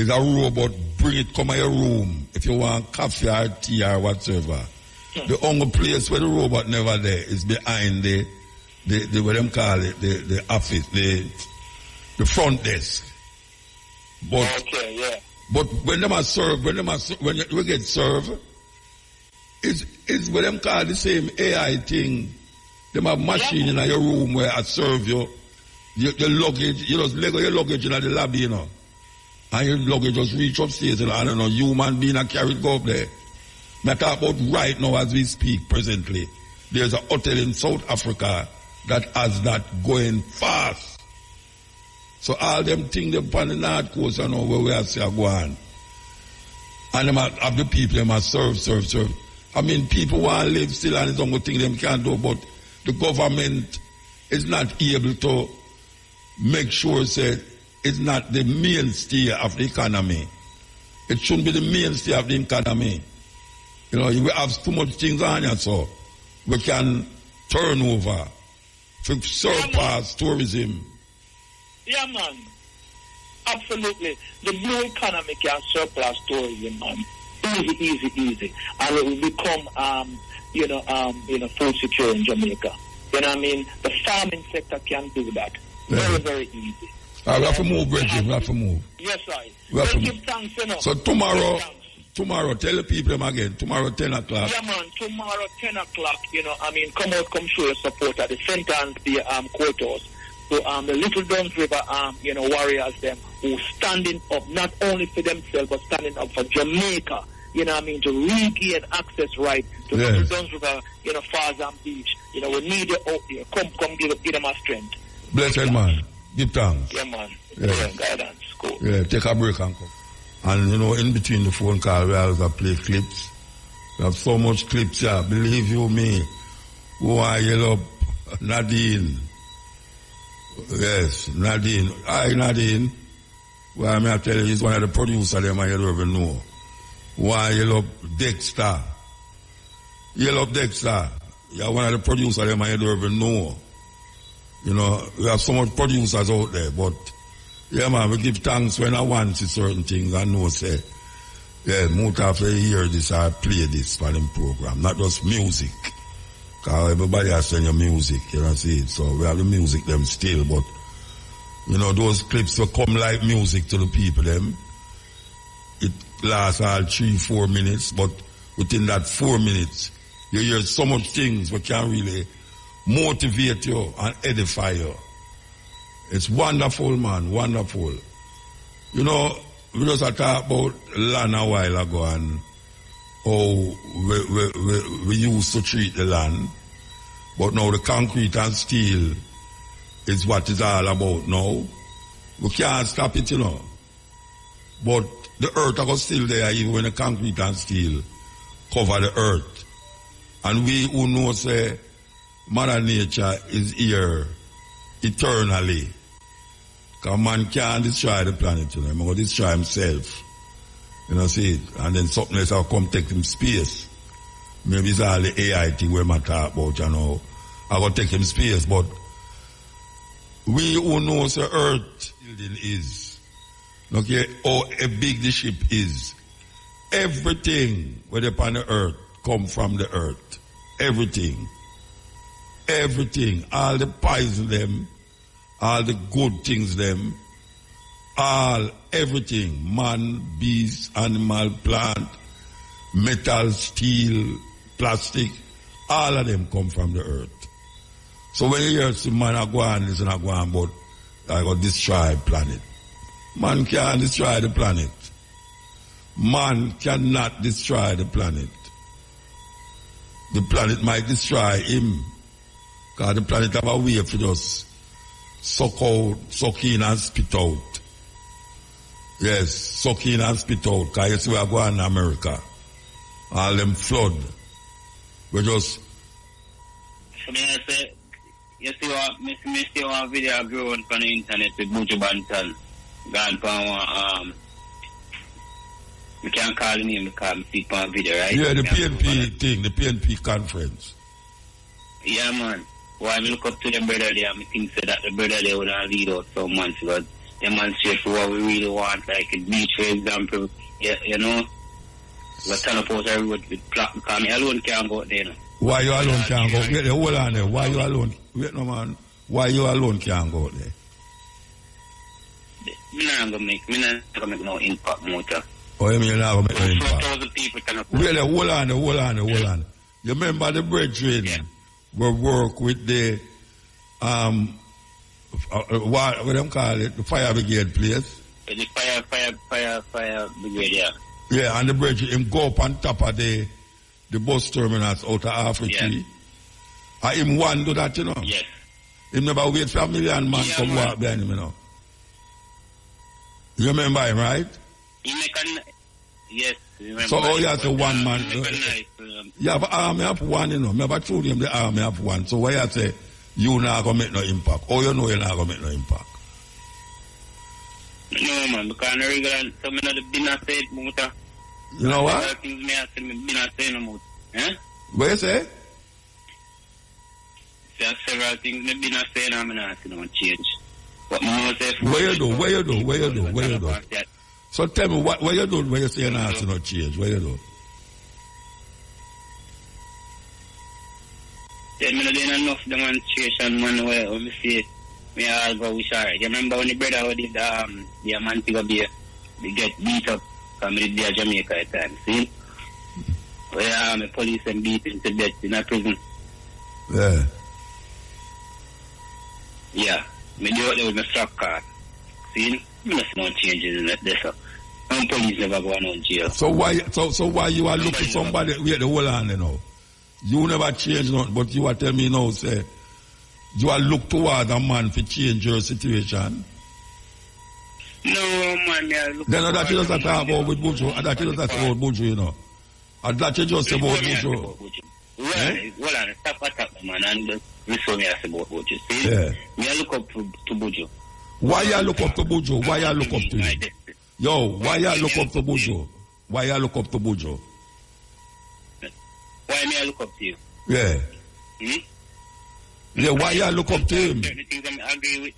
It's a robot, bring it, come in your room. If you want coffee or tea or whatsoever. The only place where the robot never there is behind the what them call it, the office, the front desk. But, okay, yeah. But when them are served, when you get served, it's what them call the same AI thing. Them have machine in your room where I serve you. Your luggage, you just leg your luggage in the lobby, you know. And your luggage just reach upstairs, and I don't know, human being and carry it go up there. I talk about right now as we speak presently. There's a hotel in South Africa that has that going fast. So all them things them on the North Coast, you know, where we are say go on. And them have the people, them are serve. I mean, people want to live still and it's only thing them can't do, but the government is not able to make sure that it's not the mainstay of the economy. It shouldn't be the mainstay of the economy. You know, we have too much things on here, so we can turn over to surpass tourism. Yeah, man. Absolutely. The blue economy can surpass tourism, man. Easy. And it will become, food secure in Jamaica. You know what I mean? The farming sector can do that. Very, very easy. We have to move, Bridget. We have to move. Yes, I. We have to give move. thanks, you know. So tomorrow, tell the people them again. Tomorrow, 10 o'clock. Yeah, man. Tomorrow, 10 o'clock, come show your support at the St. Anthony courthouse. So the Little Duns River, warriors, them who standing up not only for themselves but standing up for Jamaica. You know what I mean? To regain access right to Little Duns River, Farzam Beach. We need it out there. Come, give them a strength. Blessed man. Give thanks. Yeah, man. Yeah, guidance. Cool. Yeah, take a break and come. And, in between the phone call, we always play clips. We have so much clips here. Believe you me. Who are yellow up? Nadine. Yes, Nadine. Hi, Nadine. Well, I tell you, he's one of the producers them I don't even know. Why yellow up Dexter? Yellow up Dexter. You're one of the producers them I don't even know. We have so much producers out there, but yeah, man, we give thanks when I want to certain things and know say, yeah, Muta hear this or play this for them program, not just music. Because everybody has send your music, see it. So we have the music them still, but those clips will come like music to the people them. It lasts all 3-4 minutes, but within that 4 minutes, you hear so much things we can really motivate you and edify you. It's wonderful, man, wonderful. We just talked about land a while ago and how we used to treat the land. But now the concrete and steel is what it's all about now. We can't stop it, But the earth is still there even when the concrete and steel cover the earth. And we who know say Mother Nature is here eternally. Because man can't destroy the planet, He will destroy himself. See it? And then something else will come take him space. Maybe it's all the AI thing we might talk about, I will take him space, but we who knows the earth building is, okay, how big the ship is. Everything where upon the earth come from the earth. Everything. All the poison them, all the good things them, everything, man, beast, animal, plant, metal, steel, plastic, all of them come from the earth. So when you hear some man go on this and go on, but I got destroy the planet. Man can't destroy the planet. Man cannot destroy the planet. The planet might destroy him. Because the planet have a way for just suck in and spit out. Yes, suck in and spit out. Because you see we are going to America. All them flood. We just... So I say, you see one video growing on the internet with Buju Banton. Gone from we can't call the name because I see on video, right? Yeah, the PNP thing, the PNP conference. Yeah, man. Well, I look up to the brother there, I think that the brother there would have lead out some months ago. demonstrate for what we really want, like a beach, for example. Yeah, you know, we turn up out everywhere with plaque because me alone can't go out there. You know. Why you alone can't go? Wait, hold on there. Why you alone? Wait, no man. Why you alone can't go out there? Me not gonna make no impact, Muta. Oh, you mean you're not gonna make no impact? 4,000 people turn up. Wait, hold on. You remember the brethren will work with the what them call it, the fire brigade place. The fire brigade, yeah. Yeah, and the brethren him go up on top of the bus terminals out of Africa. And him one do that, you know. Yes. Him never wait for a million man come walk behind him, you know. You remember him, right? Yes. So all you have to one man. Yeah, but army have one, you know. Me have told him the army have one. So why you say you not gonna make no impact? Or you know you're not gonna make no impact? No man, because I'm regular some of the business said Muta. You know what? Things me have business saying about. Eh? What you say? There are several things me business saying I'm not asking no change. But more say Where you do? So tell me what you do when you say you're not asking no change? What you do? Then me not doing enough demonstration, man. Where me see me all go wish alright. You remember when the brother who did the Amantiga Bay, they get beat up because me did the Jamaica at time. See? Where the police and beat him to death in a prison. Yeah. Yeah. Me do it there with my stock card. See? Me not see no changes in that there, so. And police never go on jail. So why you are looking for somebody wait the whole hand, you know? You never change nothing, but you are telling me now, say, you are look toward a man to change your situation. No, man, I look. Then that you just talk about with Buju, and that you just talk about Buju, you know. And that you just about Buju. Well, I stop attack man, and listen me ask about Buju. See? Yeah. Me I look up to Buju. Why you look up to Buju? Why you look up to him? Yo, why you look up to Buju? Why you look up to Buju? Why me I look up to you? Yeah. Hmm? Yeah, why you look up to him? Certain things I agree with.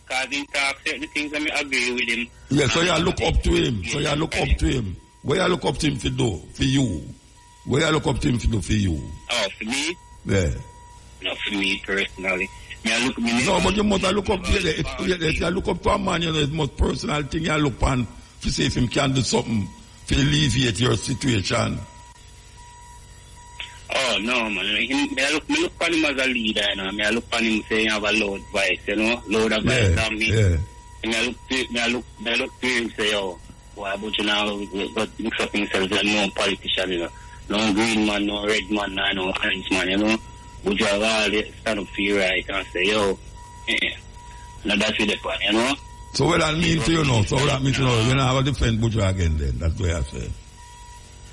Because he talk certain things I agree with him. Yeah, so you look up to him. So you look up to him. Where you look up to him for do? For you. Where you look up to him for do for you? Oh, for me? Yeah. Not for me personally. No, but you must look up to him. If you look up to a man, you know, it's the most personal thing you look on to see if him can do something to alleviate your situation. Oh, no, man. I look on him as a leader, you know. I look on him saying you have a loud voice, you know. Loud voice on me. Yeah. And I look to him say, oh, why but you now got mix up himself as no politician, you know. No green man, no red man, no orange man, you know. Would you have all stand up for your right and say, yo, now that's with the point, you know? So what that mean to you now? So what that mean to you now? You're not going to defend Buju again then? That's what I say.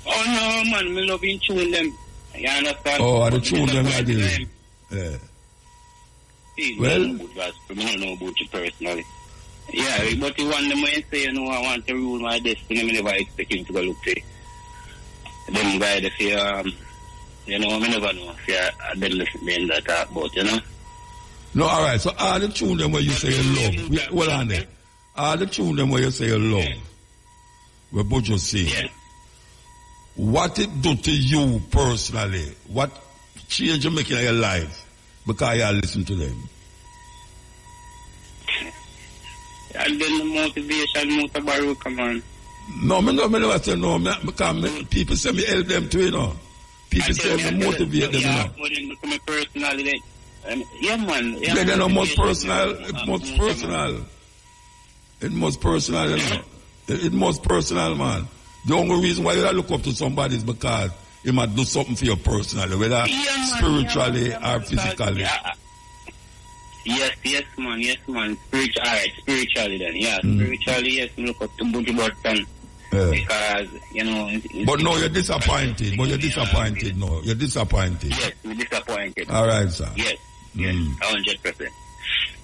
Oh, no, man. Me love in tune them. You understand? Oh, I tune them again. Yeah. See, well, I don't know about you personally. Yeah, but the one them when say, you know, I want to rule my destiny, I never expect him to go look to them guys, they say, you know, I never know if I didn't listen to them that talk about, you know? No, all right. So all the tune them where you say you love. Hold on there. All the tune them where you say you love. Where Buju say. Yeah. What it do to you personally? What change you make in your life because you listen to them? And then the motivation, MUTABARUKA, man. No, me never say no, because people say me help them too, you know. People say me motivate them, you know. Me personally, yeah, man. Yeah, they're not most personal. It's most personal. It's most personal, you know. It's most personal, man. The only reason why you look up to somebody is because he might do something for you personally, whether spiritually or physically. Yes, man. Spiritually then, yeah. Spiritually, yes, look up to Buju Button. Because, you know... But no, you're disappointed. You're disappointed. Yes, we're disappointed. All right, sir. Yes, 100%.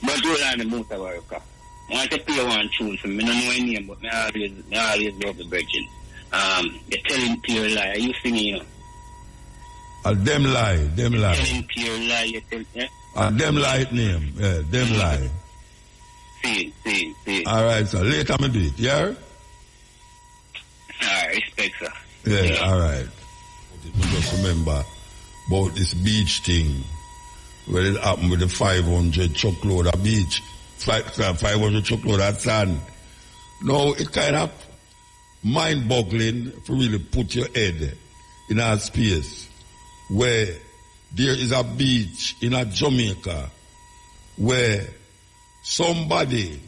But hold on the MUTABARUKA. I want to play one tune for me. I don't know any name, but I always love the virgin. You're telling pure lie. Are you singing, you know? Them lie. Telling pure lie. Them lie name. Yeah, them lie. See. All right, sir. Later me do it, yeah? Alright, respect, sir. Yeah, all right. I just remember about this beach thing where it happened with the 500 truckload of beach, 500 truckload of sand. No, it kind of mind-boggling to really put your head in a space where there is a beach in a Jamaica where somebody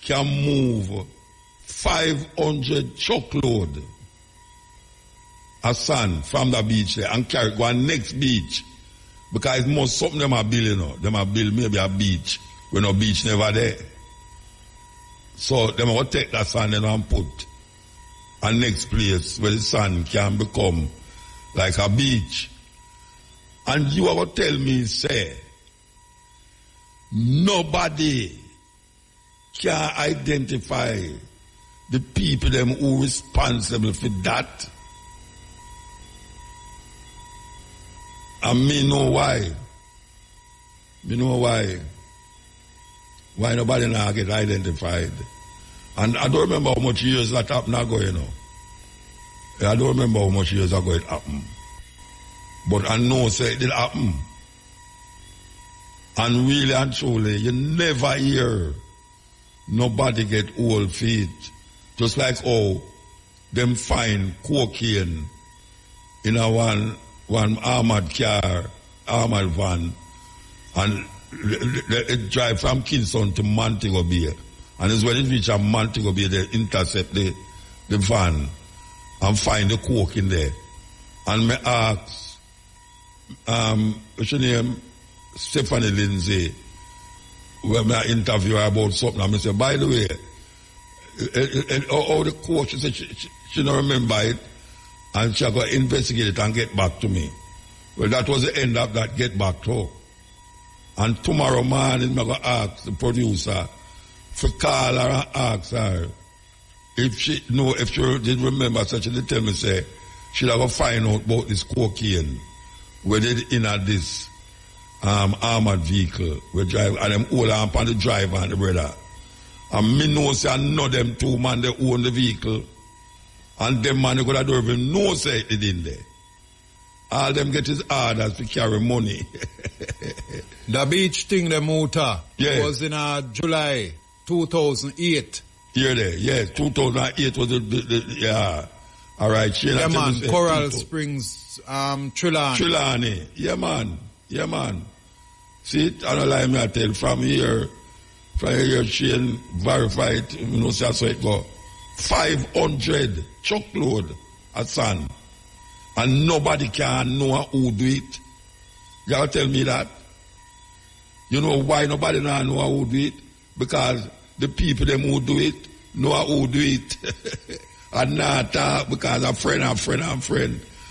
can move 500 truckload of sand from the beach there and carry go on next beach. Because it's most something them are building, them are build maybe a beach when no beach never there. So them will take that sand and put a next place where the sand can become like a beach. And you are going to tell me, say, nobody can identify the people them who responsible for that. And me know why. Me know why. Why nobody now get identified. And I don't remember how much years that happened ago, you know. I don't remember how much years ago it happened. But I know say it did happen. And really and truly, you never hear nobody get old feet. Just like how them find cocaine in a one armored car, armored van, and it drive from Kingston to Montego Bay. And it's when it reach a Montego Bay, they intercept the van and find the coke in there. And me ask, what's your name? Stephanie Lindsay, when I interview her about something, and I say, by the way, the coach, she said she don't remember it, and she got to investigate it and get back to me. Well, that was the end of that get back to her. And tomorrow morning, I'm going to ask the producer to call her and ask her if she did remember, so she did tell me, say, she'll have to find out about this cocaine, where they in at this armored vehicle, we drive, and them all up on the driver and the brother. And me know, say, I know them two man, they own the vehicle, and them man, they could have don't even know, say, it in there. All them get his orders to carry money. The beach thing, the motor, was in July 2008. Here there, yes, 2008 was yeah. All right, yeah, man, Coral Springs, Trelawney, yeah, man. See, I don't lie, me I tell, from here, Shane verified, you know, so it go. 500 truckload of sand. And nobody can know who do it. You gotta tell me that. You know why nobody know who do it? Because the people them who do it know who do it. And not because a friend.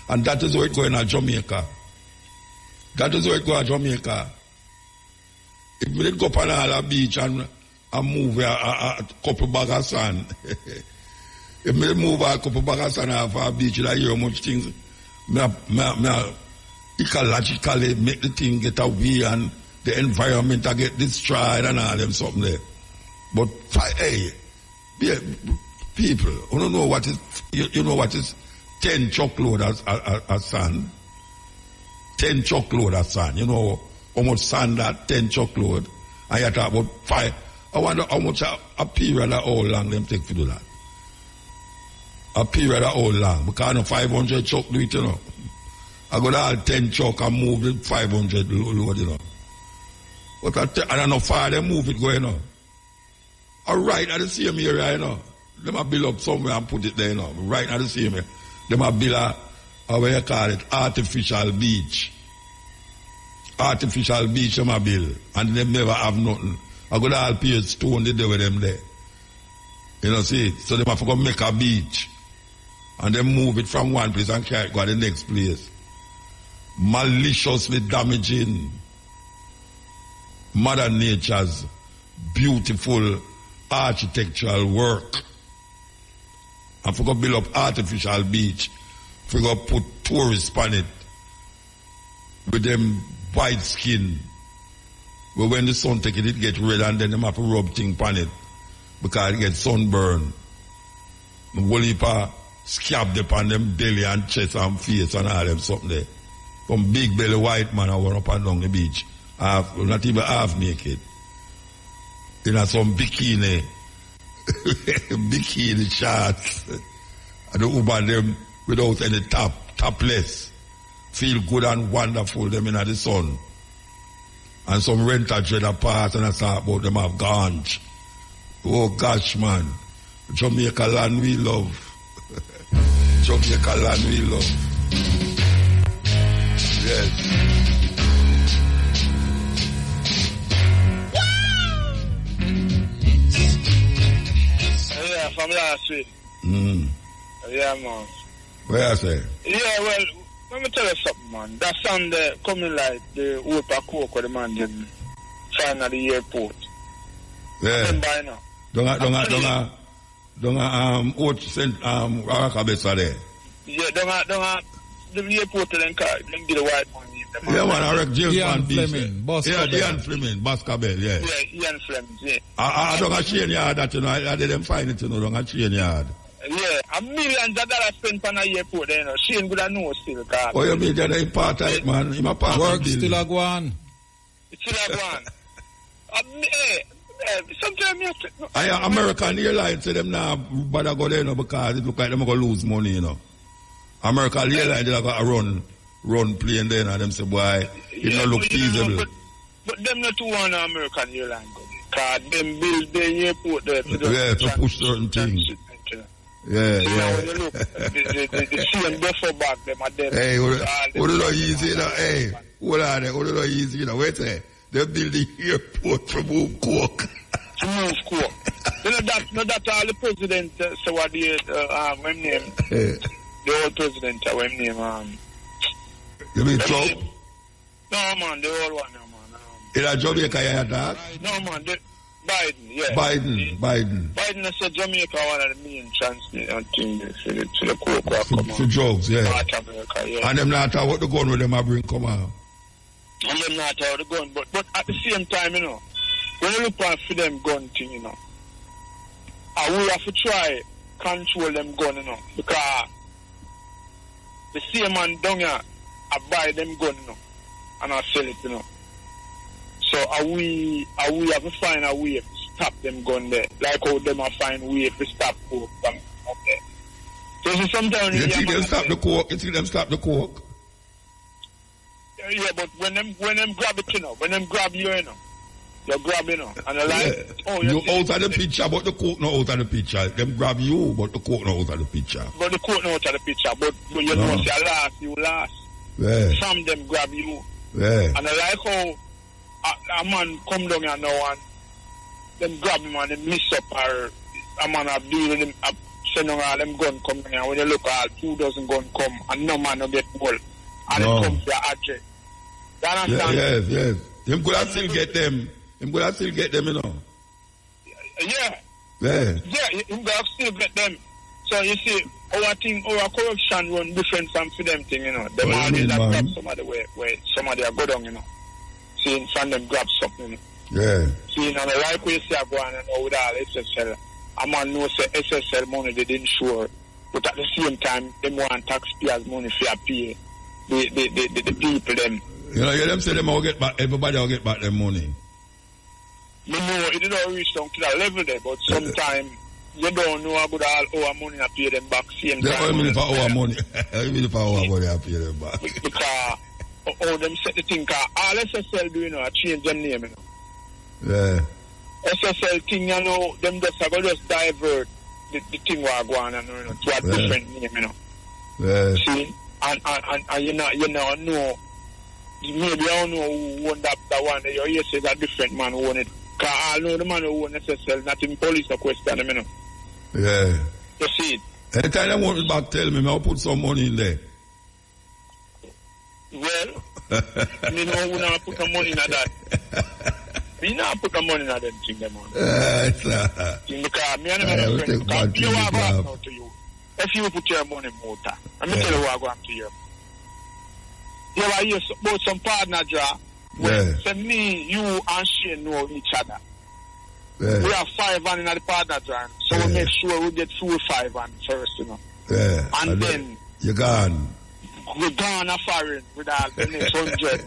And that is where it's going to Jamaica. That is where it's going to Jamaica. If we didn't go up on the beach and move a couple bags of sand, if we move a couple bags of sand off our beach, I hear much things. Ecologically make the thing get away and the environment get destroyed and all them something there. But hey, people, you don't know what is you know what is 10 truckload of sand. 10 truckload of sand. You know how much sand that 10 truckload. And you talk about 5. I wonder how much a period of how long them take to do that. A period of how long. Because no 500 truck do it, you know. I got all 10 truck and move the 500 load, you know. But I don't know far they move it going, you know. All right at the same area, you know. They might build up somewhere and put it there, you know. Right at the same area. They might build a what you call it, artificial beach. Artificial beach they might build. And they never have nothing. I got all pure stone they do with them there. You know, see? So they might go make a beach. And then move it from one place and carry it go to the next place. Maliciously damaging Mother Nature's beautiful architectural work. And for go build up artificial beach, for go put tourists on it with them white skin But when the sun take it, it get red and then them have to rub thing on it because it get sunburn. The whole heap of scab upon them belly and chest and face and all them something there. Some big belly white man I went up and down the beach. Not even half naked. In some bikini. Bikini shorts. And the woman them without any topless. Feel good and wonderful them in the sun. And some renter trailer parts and I saw about them have ganj. Oh gosh man. Jamaica land we love. Jamaica land we love. Yes. Yeah, from last week. Yeah, man. Where I say? Yeah, well, let me tell you something, man. That song there coming like the Water Coke the man did sign at the airport. Yeah. Don't send Rakabesa there. Yeah, don't the airport then get the white man. Yeah, man, I reckon James Ian Van Fleming, Ian Fleming, Bascabel, yeah. Yeah, Ian Fleming, yeah. I don't have chain yard that, you know. I didn't find it, you know, don't have chain yard. Yeah, $millions spent on a airport, you know. Shane would have know still, car. Oh, you mean that part of it, man? In my part work still a go on. It's still a go on. Sometimes you have to... American Airlines say them now bother go there, you know, because it look like them going to lose money, you know. American Airlines, they're going to run plane there, and them say, boy, it don't look feasible. But them not to want American Airlines, because them build the airport there. To push certain things. Yeah. When you look, the same buffer back, them are there. Hey, what do you easy, you know? Hey, what are they? What do you easy, you know? Wait a they build the airport to move coke. To move coke. You know that all the president, so what the, when name, the old president, when name, you mean Trump? No, man, the old one, man. In a Jamaica, you had that? No, man, Biden, yeah. Biden is Jamaica one of the main transmitting things to the coke. For drugs, yeah. North America, yeah. And them not talk what the gun with them I bring come out. And them not talk the gun, but at the same time, you know, when you look for them gun thing, you know, and we have to try control them gun, you know, because the same man down here I buy them gun, you know, and I sell it, you know. So we have to find a way to stop them gun there. Like how them are find a way to stop coke from up there. So sometimes you think them stop the coke? You think them stop the coke? Yeah, but when them grab it, you know, when them grab you, you know, you grab, you know, and they're like, oh, you out of the picture, but the coke not out of the picture. Them grab you, but the coke not out of the picture. But the coke not out of the picture, but you know, say you last. Yeah. Some of them grab you. Yeah. And I like how a man come down here now and them grab him and they miss up or a man have deal with him, send all them gun come down here. When you look at 2 dozen gun come and no man no get ball. And it comes to your address. You understand? Yes. Him could have still get them. You know. Yeah, him could have still get them. So you see, our corruption run different from for them thing, you know. Them always grab somebody where somebody are go down, you know. Seeing some them grab something, you know. Yeah. Seeing on the right way say I go on and know with all SSL. A man knows say SSL money they didn't sure. But at the same time, them want taxpayers money for pay the people them. You know, them say them all get back, everybody will get back their money. No, it didn't reach down to that level there, but sometimes you don't know about all our money and pay them back same time. I mean, for our money. I mean, for our money and pay them back. Because them set the thing, all SSL do, you know, change them name, you know. Yeah. SSL thing, you know, them just divert the thing we're going on, you know, to a different name, you know. Yeah. See? And you know, maybe I don't know who won that one. You hear say a different man who won it. Because I know the man who won SSL, not in police or question him, you know. Yeah. You see it? Anytime they want me back, tell me, I'll put some money in there. Well, you know, we not put the money in that. We not put the money in that thing, them on. Because me and my friend, because you are going out to you. If you put your money in motor, I'm going to tell you what I'm going to you. You ever hear about some partner draw When say me, you and Shane know each other. Yeah. We have 5 van in the partner joint, so we make sure we get 4 or 5 van first, you know. Yeah. And then you're gone. We're gone a foreign with all the next 100.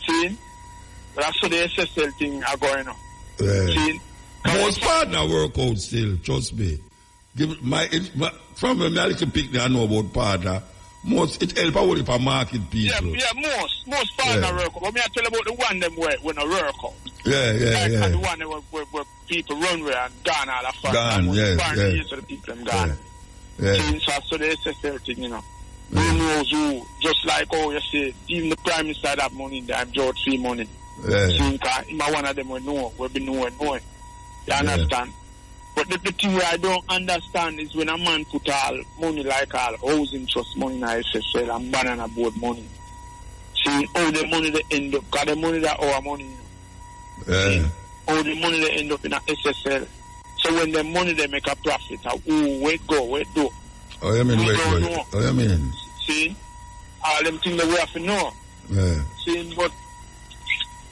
See? That's how the SSL thing are going on. Yeah. See? Most partner work out still, trust me. From a little picnic I know about partner. Most it help out if I market people. Yeah, most partner work out. But me I tell you about the one them where when I work out. Yeah. And the one where people run with and gone all the fun. Gone, yeah. So the people them gone. Yeah. So the SSL thing, you know. Who knows who? Just like you say, even the Prime Minister have money in there, I'm George free money. Yeah. See, one of them will know, will be knowing. You understand? But the thing where I don't understand is when a man put all money like all housing trust money in SSL and banana board money. See, all the money they end up, because the money that our money, you know. Yeah. See, all the money they end up in a SSL. So when the money they make a profit, where do? Oh, you mean, wait. Oh, you mean? See, all them things that we have to know. Yeah. See, but,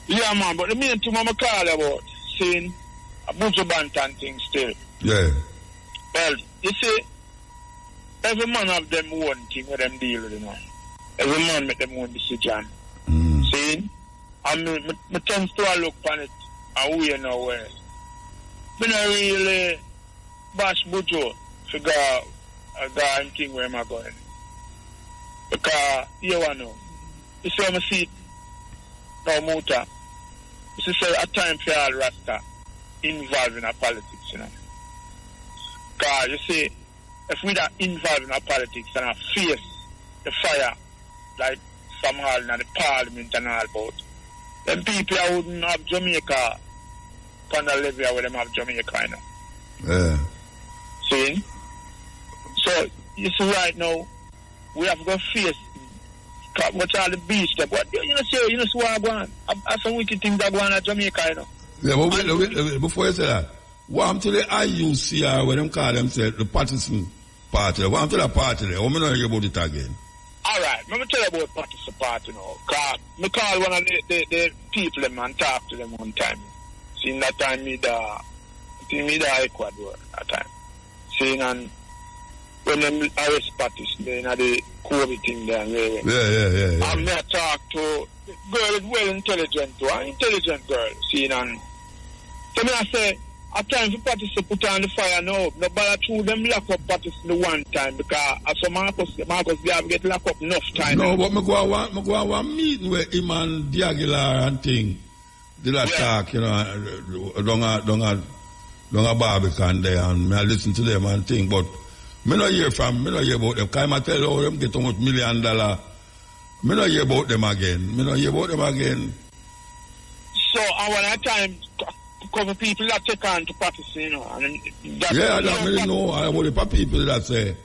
yeah, man, but the main thing I'm call about, seeing a bunch of bantan things still. Yeah. Well, you see, every man have them one thing with them deal with, you know. Every man make them one decision. See? I mean, I tend to look on it and we know where. I don't really bash Bujo figure a guy and thing where am I going. Because, you know, you see I see now Muta. You see a time for all Rasta involved in our politics, you know. Because you see, if we are involved in our politics and face the fire like some all in the parliament and all about, then people wouldn't have Jamaica on the levy where them have Jamaica, you know. Yeah. See? So, you see right now, we have to go face watch all the beach stuff. What you know see what I want. Some wicked things that go on at Jamaica, you know. Yeah, but wait, before you say that, what I'm to the IUCR when them call themselves the partisan party. What I'm to the party there, what me know hear about it again. Alright, let me tell you about partisan party now. Cause me call one of the people them and talk to them one time. Seeing that time me the Ecuador that time. Seeing and when them arrest parties, they had the COVID thing there. Yeah. And me talk to girl well intelligent too, an intelligent girl, seeing and so me I say at times the parties to put on the fire now, no bother through them lock up parties the one time because as for Marcus they have get locked up enough time. No, but me go one meeting where him and Diaguilar and thing did talk, you know, don't a Barbican there and me I listen to them and thing, but me not hear about them. Can I tell you them get how much $1 million? Me not hear about them again. So when at times couple people that take on to practice, you know, and I don't really know. I want the people that say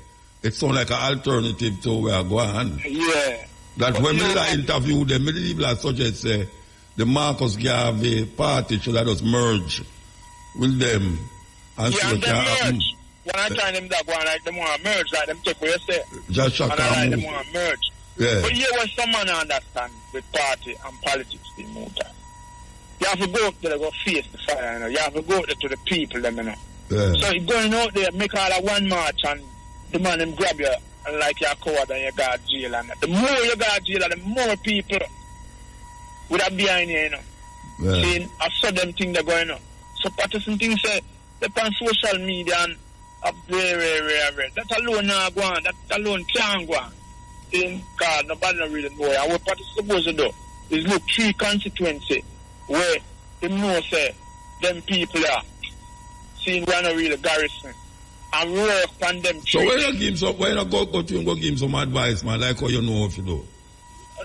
it sounds like an alternative to where I go on. Yeah. That when me interview them, me people that suggest say the Marcus Garvey party should have just merge with them and see what can happen. When I tell them that one like them want to merge, like them take what you say. Just shut and I like them want to merge. Yeah. But here when someone understand with party and politics in Muta. You have to go up there, go face the fire, you know. You have to go up there to the people, them, you know. Yeah. So you're going out there, make all a one march, and the man them grab you, and like you're a coward, and you got jail. And the more you got jail, the more people would have behind you, you know. Yeah. Seeing, I saw them things that going on. So partisan things say, they're on social media and are very rare. That alone not go on. That alone can't go on. In God, nobody don't really know. And what party supposed to do is look 3 constituencies where they know say them people are seeing we're not really garrison and work on them. So when you give some, when you go to him, go give him some advice, man, like how you know if you do.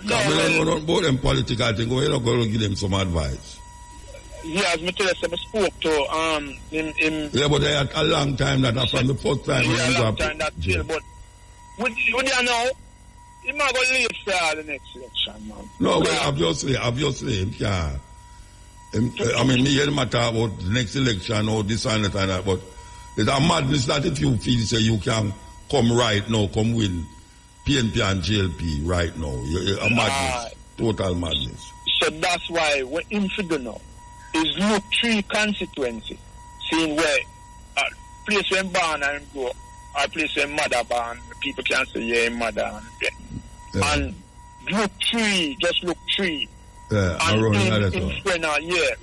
No, we don't know about them political thing. Why you not go to give them some advice? Yeah, as me tell you, I spoke to him. Yeah, but they had a long time that from the first time. Yeah, a long time that still, but would you know? He might go late for the next election, man. No, well, obviously, him can't. I mean, me hear matter about the next election or this and that, but it's a madness that if you feel say you can come right now, come win PNP and JLP right now. A madness. Total madness. So that's why when him figure now is look 3 constituency, seeing where place where born and grow, or place where mother born, people can say yeah mother and look 3, just look 3. Yeah, and in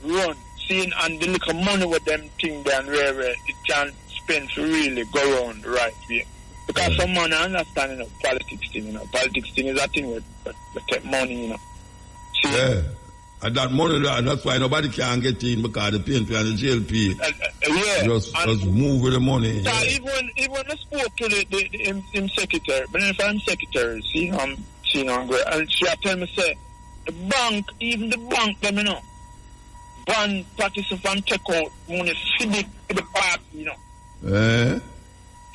run. Seeing and the little money with them thing there and where it can spend to really go around right way. Because some man understand politics thing, Politics thing is a thing with take money, See? Yeah. And that money, that's why nobody can get in because the PNP and the GLP just move with the money. So even I spoke to the secretary, but if I'm secretary, and she tell me say the bank, even the bank, them ban participants take out money for the party,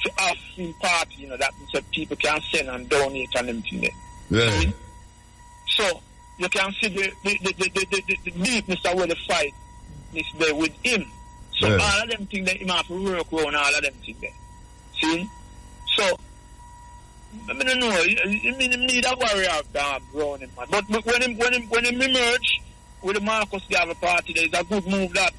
To have free party, that means that people can send and donate and everything there. Yeah. So you can see the deepness of where the fight is there with him. So all of them things that him have to work around all of them things there. See? So I don't know, you need a warrior around him, man. But when him emerge with the Marcus Garvey party, there is a good move that.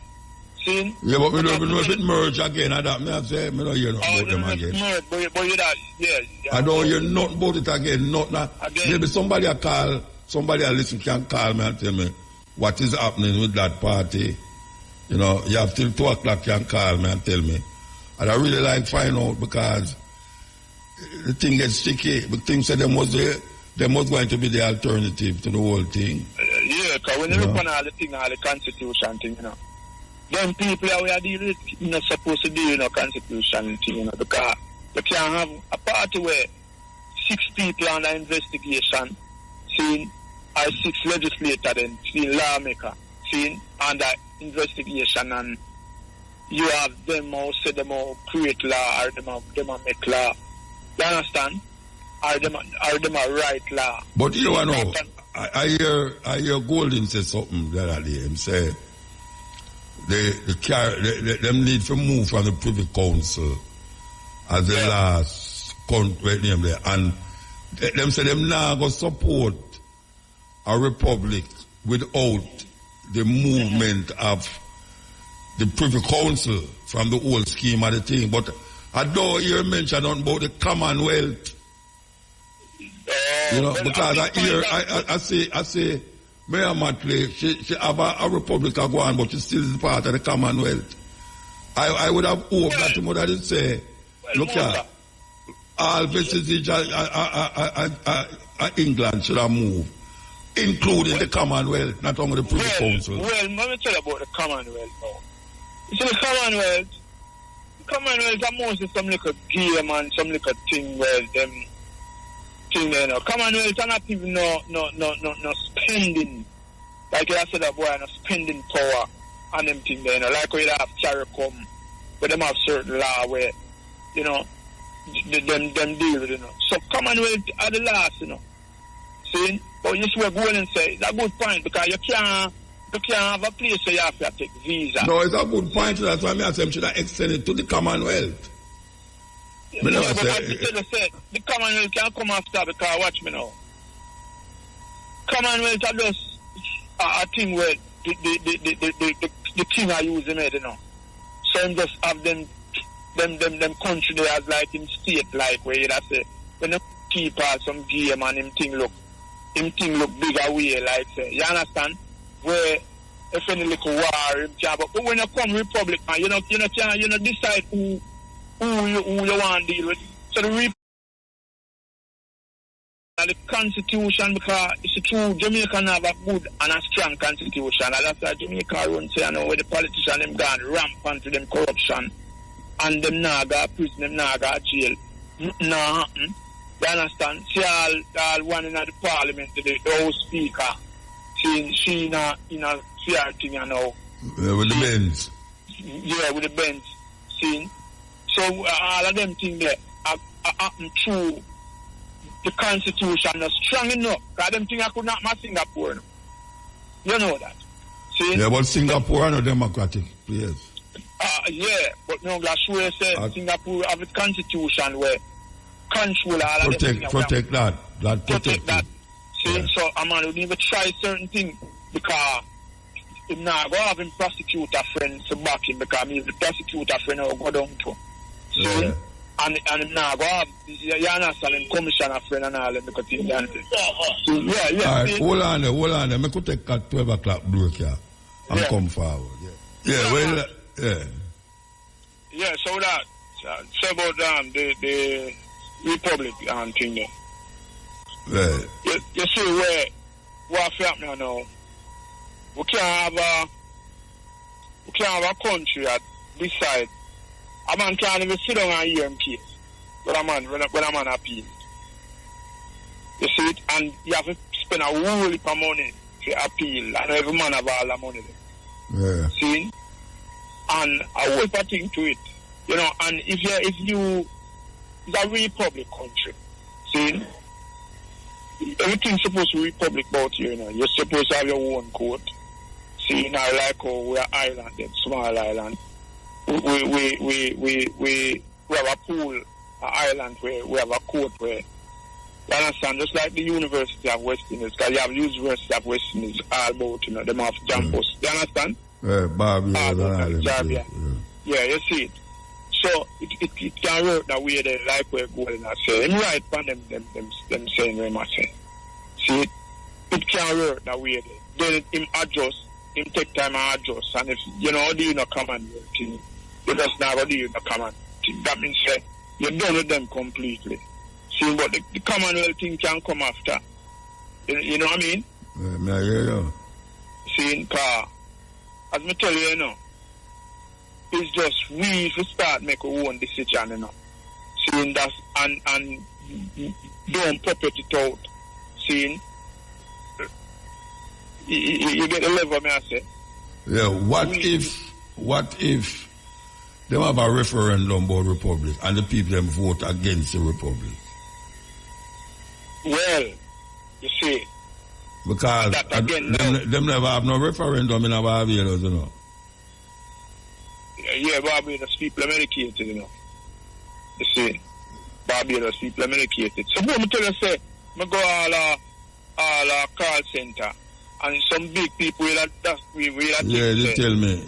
See? Yeah, but we don't know if it merge again. I don't say, I don't hear nothing about them again. Merge, but you that, yeah. I don't hear nothing about it again. Maybe somebody listen can call me and tell me what is happening with that party. You have till 2 o'clock can call me and tell me. And I really like find out because the thing gets sticky. But things say there must going to be the alternative to the whole thing. Because when you look on all the constitution thing, them people that we are dealing with, you're not supposed to deal with constitution thing, because you can't have a party where 6 people under investigation, seeing 6 legislators then, seeing lawmaker, seeing under investigation, and you have them all say them all create law or them all make law. You understand? Or them all write law. But you know, I hear Golden say something the other day. Him say them need to move from the Privy Council as the last country name there, and them say them now go support a republic without the movement of the Privy Council from the old scheme of the thing. But I don't hear mention about the Commonwealth. Because I say, Mayor Matley, she have a republic go on, but she still is part of the Commonwealth. I would have hoped that the mother did say, look at all visitors England should have moved, including the Commonwealth, not only the Privy Council. Well, let me tell you about the Commonwealth now. You see, the Commonwealth are mostly some little game and some little thing where them thing there. Commonwealth are not even no spending. Like I said, boy, no spending power and them thing there. Like we have CARICOM, where them have certain law where, them deal with it. So Commonwealth are the last, See? But you see what Golden say, it's a good point because you can't have a place where you have to take visa. No, it's a good point. That's why I say I should have extended to the Commonwealth. But as you said, the Commonwealth can come after because watch me now. Commonwealth are just a thing where the king are using it, So him just have them country there as like in state like where you say when you keep some game and him thing look bigger way like say. You understand? Where if any little war, but when you come Republic, man, you decide who you want to deal with. So the Constitution, because it's true, Jamaica have a good and a strong Constitution, and that's why Jamaica run say, where the politicians them gone rampant to them corruption, and them now got prison, them now got jail. Nothing happen. You understand? See all one in the parliament, the House Speaker. She in a fair thing, with the Benz. Yeah, with the Benz. See? So all of them things there happen through the Constitution not strong enough. Because them things I could not match Singapore. You know that. See? Yeah, but Singapore are not democratic. Yes. Yeah, but no, that's where say Singapore have a constitution where control all of them. Protect that. Protect that. See, so a man would never try certain things because him not go have him prosecutor friends to back him because he's the prosecutor friend who go down to. See? Yeah. And him not go have, you understand, him commissioner friend and all them because he's done it. So, yeah. All right, hold on there. I could take a 12 o'clock break here and come forward. Yeah, Yeah, so that, say about the Republic and thing there. Yeah. You see what's happening now? We can't have a country at this side. A man can't even sit down and hear him case when a man appeals. You see it? And you have to spend a whole heap of money to appeal, and every man have all the money there. Yeah. See? And a whole heap of thing to it. You know, and if you it's a republic country. See? Everything's supposed to be republic about you, you know. You're supposed to have your own court. See, you know, like how we're island, then small island. We have a pool, an island where we have a court where, you understand, just like the University of West Indies, because you have University of West Indies all about, you know, them have campus. You understand? Yeah, Barbie. Yeah, you see it. So it can work that way there, like we're going to say. I'm right on them saying very much. See it can work that way there. Then him adjust, him take time and adjust. And if you know do you not come and thing, you just never do you not come and thing. That means you're done with them completely. See, but the Commonwealth thing can come after. You know what I mean? Yeah. See, as me tell you know. It's just we to start make our own decision, you know. Seeing that and don't puppet it out. Seeing you get the level me I say. Yeah, what if they have a referendum about Republic and the people them vote against the Republic? Well, you see. Because them never have no referendum in Barbados, you know. Yeah, Barbados people are medicated, you know. You see, Barbados people are medicated. So, let me tell you, say, I go all call center, and some big people will they tell me,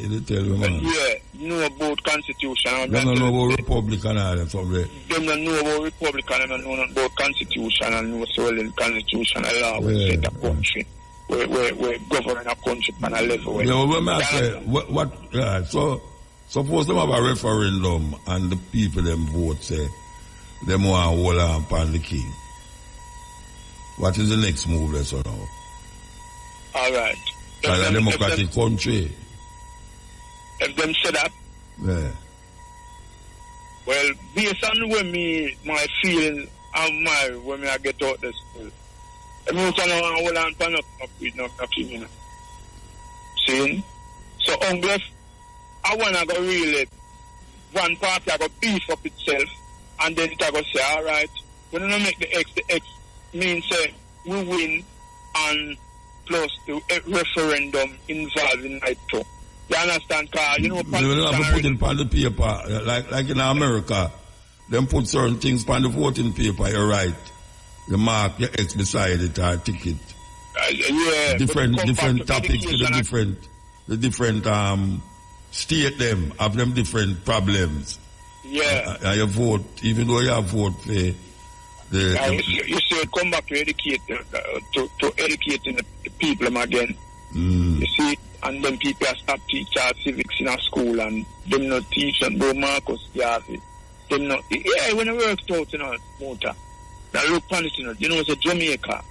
man. Yeah, know about Constitution. They don't know about Republic and all that from there. They don't know about Republic and they don't know about Constitution and know so well in Constitution and law will set a country. We're governing a country on a level. Yeah, well, I say, so suppose them have a referendum and the people them vote say them want to hold on upon the king. What is the next move that's on now? All right. Like a democratic country. If them say that, yeah. Well, based on my feeling and when I get out the school, I mean, I don't hold on to up with no king, you know. See? So, unless I want to go really, one party I go beef up itself, and then it I go say, all right, we don't make the X means say we win, and plus the referendum involving it too. You understand, Carl? You know, they will have to put it on the paper, like in America, them put certain things on the voting paper, you're right. You mark your X beside it or tick it. Yeah. Different topics to the different state them, have them different problems. Yeah. And you vote, even though you have vote for you see, it come back to educate, to educating the people again. You see, and then people start teaching civics in a school and them not teach and do Marcus Garvey. Them not, yeah, when it works out, you know, motor. Now look on it, you know, it's a Jamaica.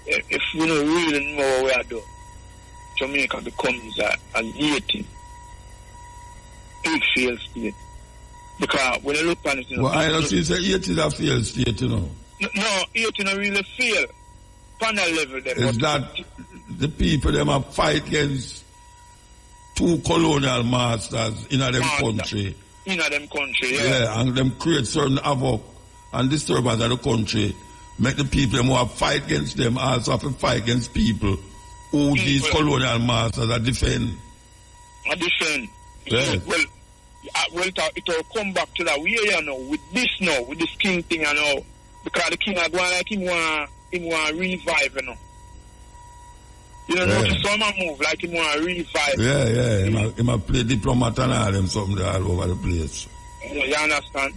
If we don't really know what we are doing, Jamaica becomes a hating, big failed state. Because when you look on it, you know. Well, I don't see it's a hating a failed state, you know. No, hating don't really fail. Panel level there. Is that the people them have fight against two colonial masters in a them country? In a them country, yeah. Yeah, and them create certain havoc and disturbance of the country, make the people who have fight against them also have to fight against people who these colonial masters are defend. Yes. Well, it will come back to that way, you know, with this king thing, you know, because the king are going like him want him want to revive, you know. You know, notice some move like him want to revive. Yeah. He might play diplomat and all them something all over the place. You understand?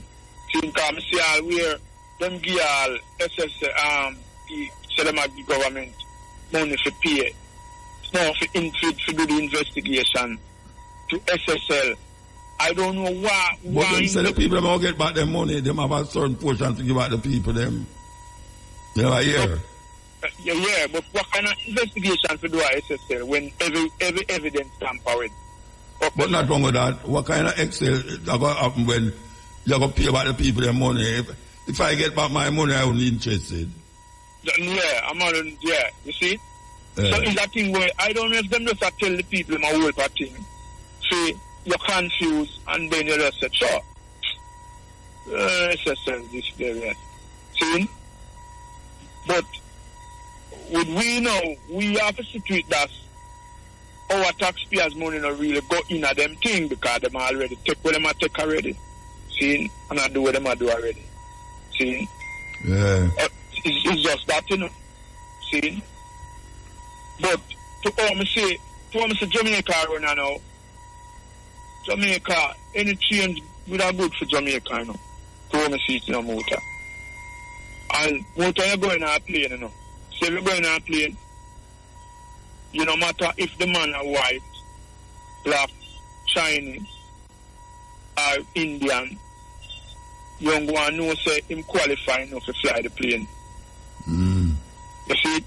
See, because I see all where them give all SSL, so them give government money for pay. It's not for do the investigation to SSL. I don't know why. But them say the people don't get back their money. Them have a certain portion to give out the people. Them. You know, here. Yeah, but what kind of investigation to do at SSL when every evidence tamper with? But not wrong with that. What kind of Excel is going to happen when you're going to pay back the people their money? If I get back my money, I won't be interested. Yeah, you see? So it's that thing where I don't know if them just tell the people my whole thing. See, you're confused and then you just say, sure. SSL this there. See? But would we know we have to situate that our taxpayers' money not really go in at them thing because them already take what them take already. See? And I do what them do already. See? Yeah. It's just that, you know. See? But to come say Jamaica right now, Jamaica, any change would have good for Jamaica, you know. To come see it in a motor. And motor you're going on a plane, you know. So if you're going on a plane, you no matter if the man are white, black, Chinese, or Indian, you don't want to know say him qualify enough to fly the plane. You see?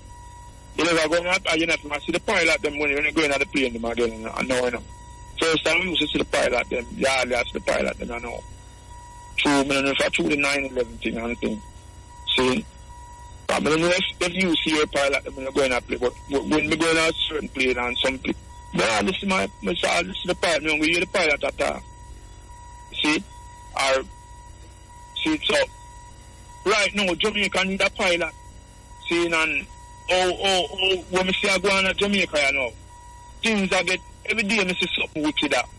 You never go out, you never see the pilot them when you're going on the plane them again. I know, you know. First time we used to see the pilot them, yeah, I see the pilot them, I know. True, I don't know if I through the 9/11 thing and thing. See? I don't know if you see your pilot them when you're going on a plane, but when we go on a certain plane and some plane, I listen to the pilot, I don't hear the pilot at all. See? Or, see, so, right now, Jamaica need a pilot. See, and when we see I go on to Jamaica, you know, things I get, every day I see something wicked up.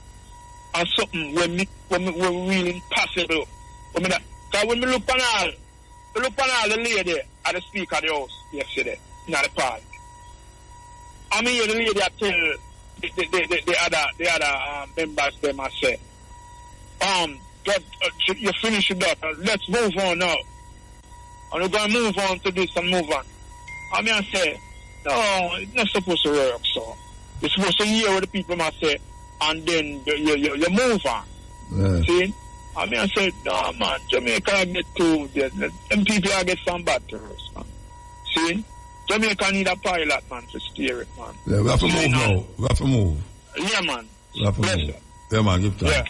And something when really impossible. Because when we look on all the lady at the speaker of the house yesterday, in the park. I mean, the lady that tell the other members, them I say, you finish with that, let's move on now. And we're going to move on to this and move on. I mean, I say, no, it's not supposed to work, so. You're supposed to hear what the people must say, and then you move on. Yeah. See? I mean, I said, no, man, Jamaica get too, them people get some bad to us, man. See? Jamaica need a pilot, man, to steer it, man. Yeah, we have to move now. We have to move. Yeah, man. We have to move. Yeah, man, give time.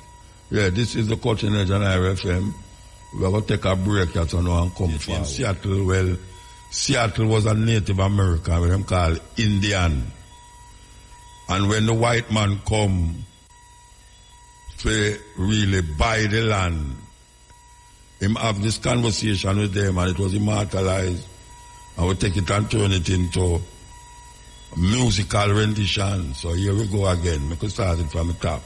Yeah, this is the Coaching Edge on IRFM. We're going to take a break here to know and come from Seattle. Well, Seattle was a Native American, what them call Indian. And when the white man come to really buy the land, him have this conversation with them and it was immortalized. And we take it and turn it into a musical rendition. So here we go again. We could start it from the top.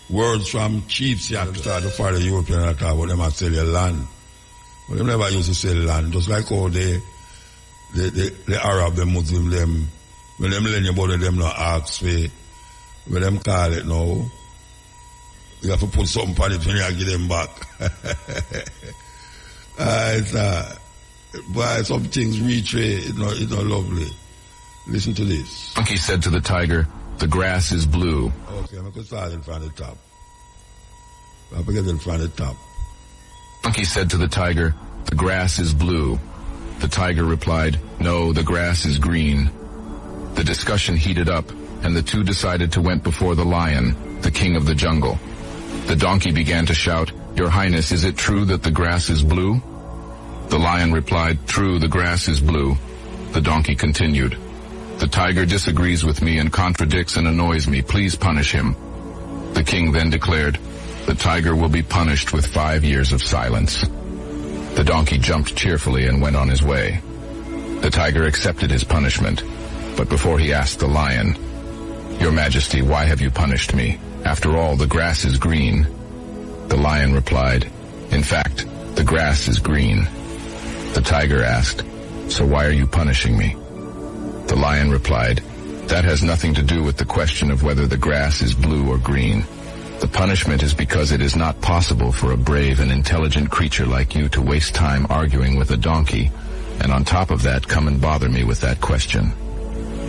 Words from Chief Seattle started for the European attack, but them have sell your land. But them never used to sell land. Just like how the Arab, the Muslim, them, when them learn about them not ask for, when them call it now, you have to put something on it when you give them back. But some things reach it's not lovely. Listen to this. Monkey said to the tiger, "The grass is blue." Okay, I'm going to start in front of the top. I'm going to get in front of the top. Monkey said to the tiger, "The grass is blue." The tiger replied, "No, the grass is green." The discussion heated up, and the two decided to went before the lion, the king of the jungle. The donkey began to shout, "Your Highness, is it true that the grass is blue?" The lion replied, "True, the grass is blue." The donkey continued, "The tiger disagrees with me and contradicts and annoys me. Please punish him." The king then declared, "The tiger will be punished with 5 years of silence." The donkey jumped cheerfully and went on his way. The tiger accepted his punishment, but before he asked the lion, "Your Majesty, why have you punished me? After all, the grass is green." The lion replied, "In fact, the grass is green." The tiger asked, So why are you punishing me? The lion replied, that has nothing to do with the question of whether the grass is blue or green. The punishment is because it is not possible for a brave and intelligent creature like you to waste time arguing with a donkey, and on top of that come and bother me with that question.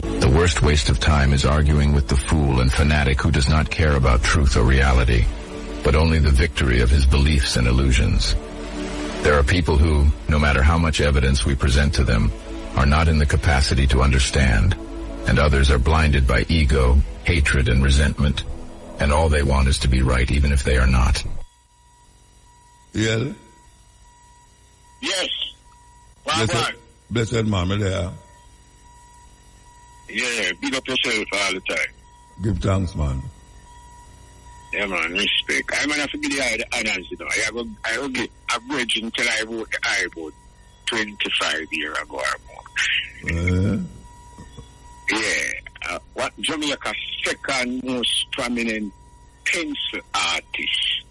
The worst waste of time is arguing with the fool and fanatic who does not care about truth or reality, but only the victory of his beliefs and illusions. There are people who, no matter how much evidence we present to them, are not in the capacity to understand, and others are blinded by ego, hatred, and resentment, and all they want is to be right even if they are not. Yeah? Yes. Blessed mama there. Yeah, big up yourself all the time. Give thanks, man. Yeah, man, respect. I'm going to forget the honors, you know. I will get a bridge until I wrote the I about 25 years ago or more. Yeah. What Jamaica's second most prominent pencil artist,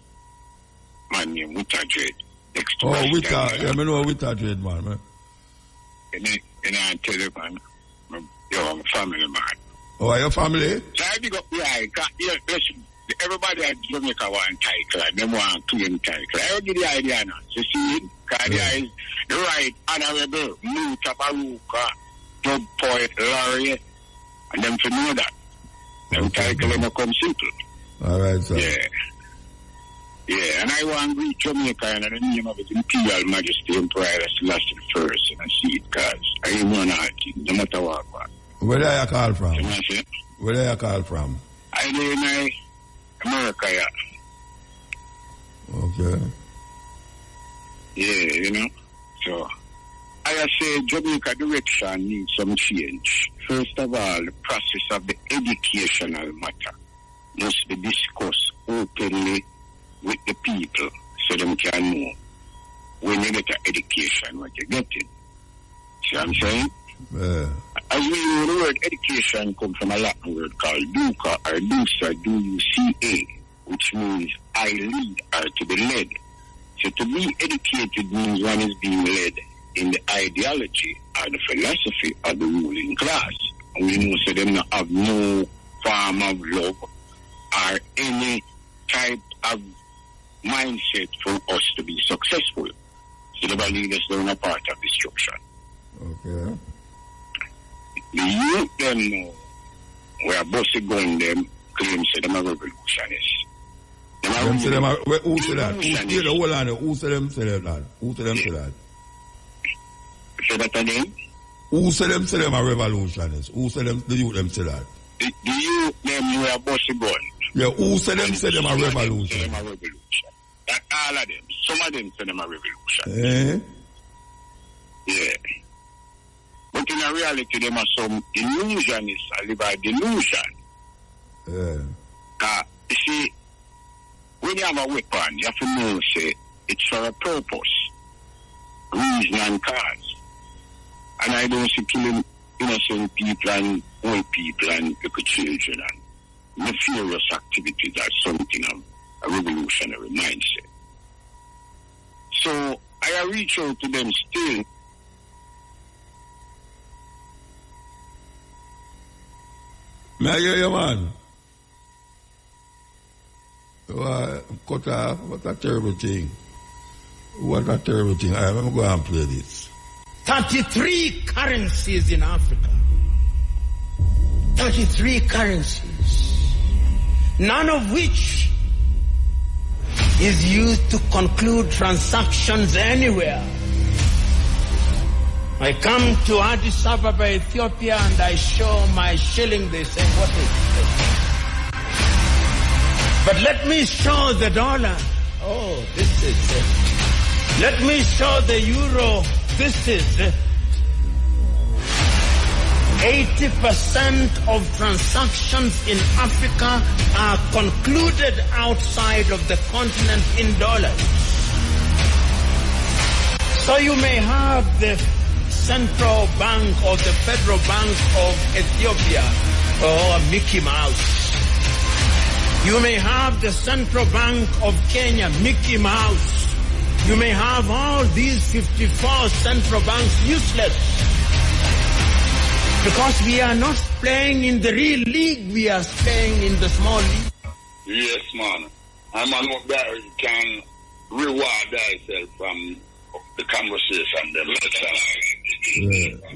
man named MUTABARUKA. Yeah, I know MUTABARUKA, man. And I tell you, man, I'm a family man. Oh, are you family? So I big up, listen, everybody at Jamaica want title, and them want claim title. I will give the idea now. You see it? Because there is the right honorable MUTABARUKA, dub poet laureate, and them to know that. Them title them come simple. All right, sir. Yeah, and I want to greet Jamaica and the name of His Imperial Majesty Emperor Selassie I, and I see it, because I am one artist, no matter what. Where do you call from? Where do you call from? I live in America, yeah. Okay. Yeah, you know. So, I say Jamaica direction needs some change. First of all, the process of the educational matter must be discussed openly with the people so them can know when you get an education what you're getting. See what I'm saying? Yeah. As we know, the word education comes from a Latin word called duca or duca, D-U-C-A, which means I lead or to be led. So to be educated means one is being led in the ideology or the philosophy of the ruling class. And we know so them not have no form of love or any type of mindset for us to be successful. So they lead us down a path of destruction. Okay. The youth them know where bossy gun them claim say them are revolutionists. Them say them are, who say that? Who say them say that? Who say them say that? Say that again? Who say them are revolutionists? Who say them, the youth them say that? The youth them wear bossy gun. Yeah, who say them are revolution? That all of them. Some of them say them are revolution. Yeah. But in reality, them are some illusionists that live by delusion. You see, when you have a weapon, you have to know, say, it's for a purpose, reason and cause. And I don't see killing innocent people and old people and little children and nefarious activities as something of a revolutionary mindset. So I reach out to them still. May I hear you, man? What a terrible thing. What a terrible thing. I'm going to go and play this. 33 currencies in Africa. 33 currencies. None of which is used to conclude transactions anywhere. I come to Addis Ababa, Ethiopia, and I show my shilling. They say, what is this? But let me show the dollar. Oh, this is it. Let me show the euro. This is it. 80% of transactions in Africa are concluded outside of the continent in dollars. So you may have the Central Bank or the Federal Bank of Ethiopia or Mickey Mouse. You may have the Central Bank of Kenya, Mickey Mouse. You may have all these 54 central banks useless. Because we are not playing in the real league, we are playing in the small league. Yes, man. I'm on what that can reward thyself from the conversation.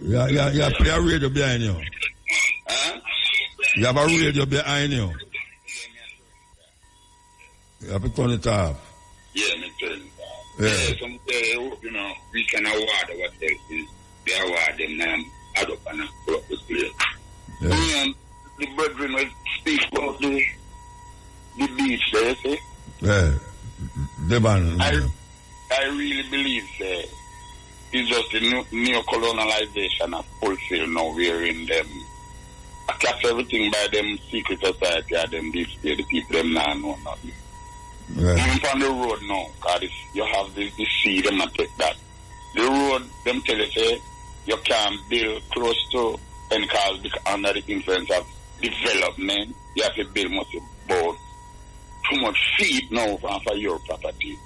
Yeah, play a radio behind you. Huh? You have a radio behind you. You have to turn it off. Yeah, me turn it off. Yeah. Some we can award ourselves. They award them now. Add up and pull up the place. Yeah. And the brethren will speak about the beach there, see? Yeah. I really believe it's just the neo-colonialization of fulfill now wherein them attach everything by them secret society and them deep state, the people them now know nothing. Yeah. Even from the road now, because you have the sea, them and take that. The road, them tell you, say, you can't build close to any cause under the influence of development. You have to build much about too much feet now for your property.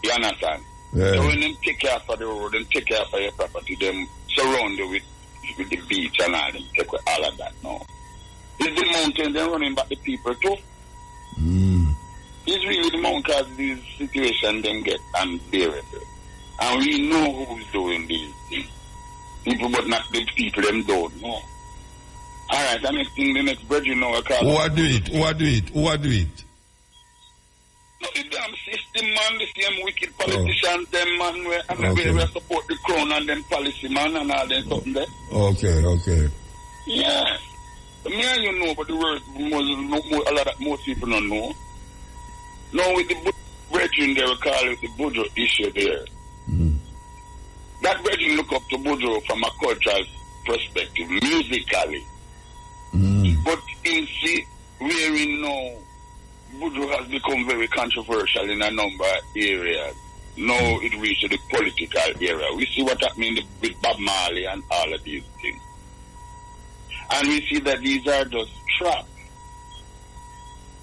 You understand? Yeah. So when them take care for the road and take care for your property, them surround you with the beach and all, them take with all of that now. It's the mountain, they're running back the people too. It's really the mountain because these situations them get unbearable. And we know who's doing these things. People, but not the people them don't know. Alright, the next thing, the next brethren now, Who are do it? No, the damn system, man, the same wicked politicians, them, man, we support the crown and them policy, man, and all them something there. Okay. Yeah. Me and you know, but the word, a lot of most people don't know. Now, with the brethren, they will call it the Bojo issue there. That brethren look up to Bojo from a cultural perspective, musically. But in see, wherein now, Bojo has become very controversial in a number of areas. Now it reached the political area. We see what happened with Bob Marley and all of these things. And we see that these are just traps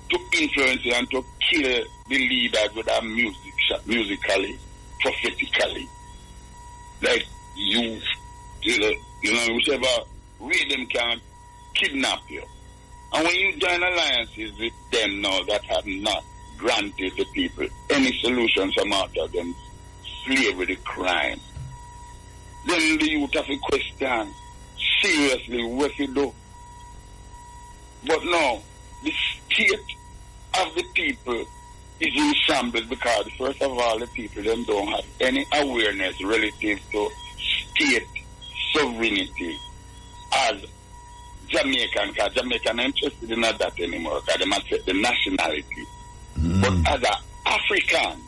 to influence and to kill the leaders with our musically, prophetically. Like you know, whichever way them can kidnap you. And when you join alliances with them now that have not granted the people any solutions from out of them slavery, the crime, then the youth have to question seriously what you do. But no, the state of the people is in shambles because first of all the people them don't have any awareness relative to state sovereignty as Jamaican, because Jamaican are interested in that anymore because they must set the nationality. But as an African,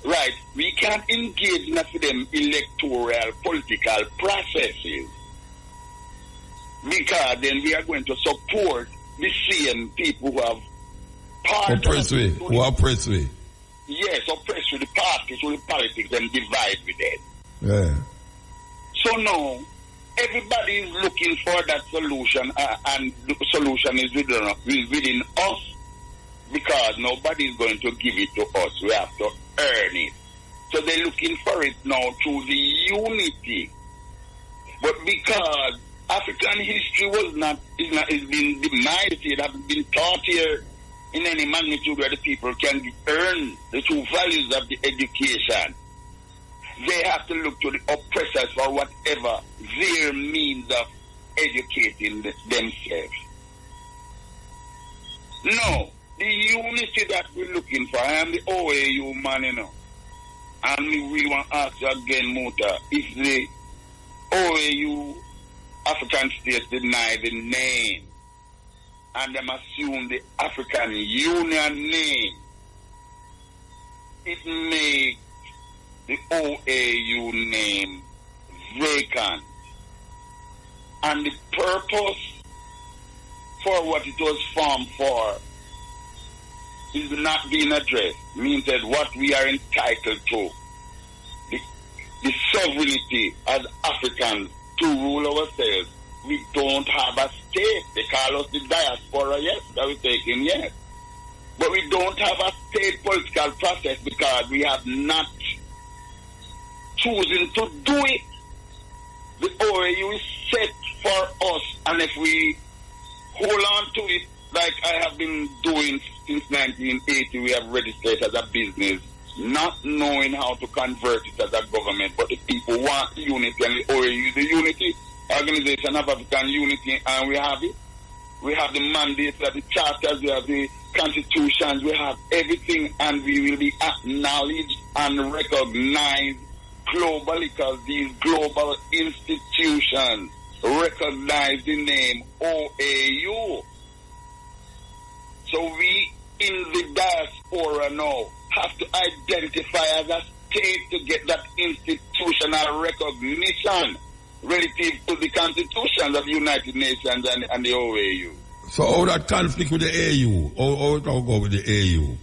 right, we can't engage in them electoral political processes because then we are going to support the same people who have oppressed with. Yes, oppressed with the parties, with the politics, and divide with them. Yeah. So now, everybody is looking for that solution, and the solution is within us because nobody is going to give it to us. We have to earn it. So they're looking for it now through the unity. But because African history is been demised, it hasn't been taught here in any magnitude where the people can earn the true values of the education. They have to look to the oppressors for whatever their means of educating themselves. No, the unity that we're looking for, I am the OAU man, you know. And we want to ask you again, Muta, if the OAU African states deny the name and them assume the African Union name, it makes the OAU name vacant. And the purpose for what it was formed for is not being addressed. Means that what we are entitled to, the sovereignty as Africans to rule ourselves, we don't have a state. They call us the diaspora, yes, that we're taking, yes. But we don't have a state political process because we have not chosen to do it. The OAU is set for us, and if we hold on to it, like I have been doing since 1980, we have registered as a business, not knowing how to convert it as a government, but the people want unity, and the OAU is the unity organization of African unity, and we have it. We have the mandates, we have the charters, we have the constitutions, we have everything, and we will be acknowledged and recognized globally because these global institutions recognize the name OAU. So we in the diaspora now have to identify as a state to get that institutional recognition relative to the constitutions of the United Nations and the OAU. So how that conflict with the AU? How it go with the AU?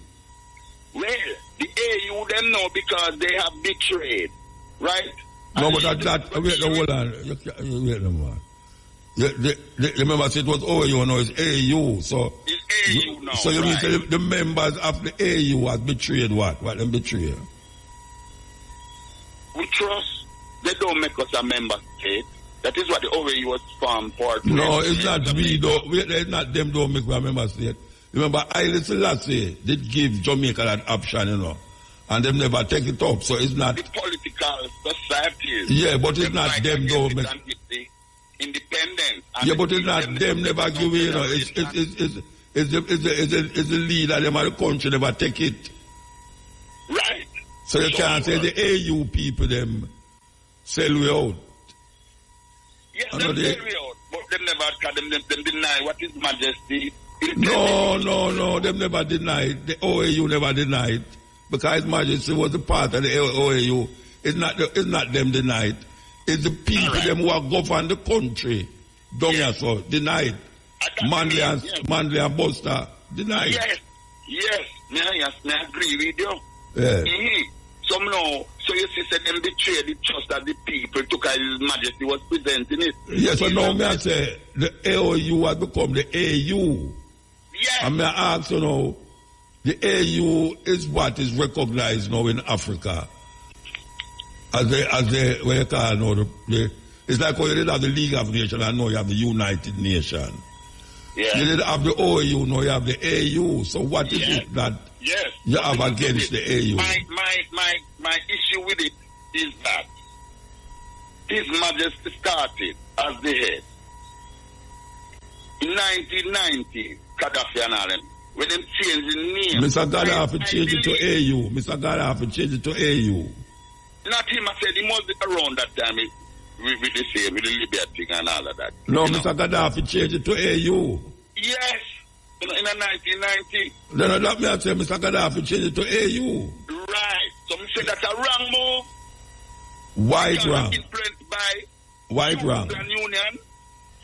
Well, the AU them know because they have betrayed, right? No, but wait, hold on. Wait a minute. Remember, it was OAU, now it's AU. So it's AU now. So you mean the members of the AU has betrayed what? What them betray? We trust. They don't make us a member state. That is what the OAU was formed for. No, it's not we though. It's not them don't make us a member state. Remember, ELIz did give Jamaica that option, you know. And them never take it up. So it's not the political societies. Yeah, but it's not them don't make independence. Yeah, but it's not them never give it, you know. It's the leader, them of the country never take it. Right. So you can't say the AU people them sell we out. Yes, them sell we out, but them never them deny what is majesty. No, them never denied. The OAU never denied. Because His Majesty was a part of the OAU. It's not them denied. It's the people them who are govern the country. Don't you so denied. Manley and Buster denied. Yes, I agree with you. Yeah. Mm-hmm. So you see, them betrayed the trust that the people took as His Majesty was presenting it. Yes, so now me I say the AOU has become the AU. Yes. And me I ask you now, the AU is what is recognized now in Africa as the what you call now it's like how you did have the League of Nations and now you have the United Nations. Yeah. You did have the OAU, now you have the AU. So what is it that you have against the AU? My issue with it is that His Majesty started as the head. In 1990, Gaddafi and all them, when them changed the name. Mr. Gaddafi changed it to AU. Mr. Gaddafi changed it to AU. Not him, I said he must be around that time with the same, with the Libya thing and all of that. No, Mr. Gaddafi changed it to AU. Yes, in 1990. No, that me I say Mr. Gaddafi changed it to AU. Right. So I say that's a wrong move. White wrong. Influenced by White wrong. European Union,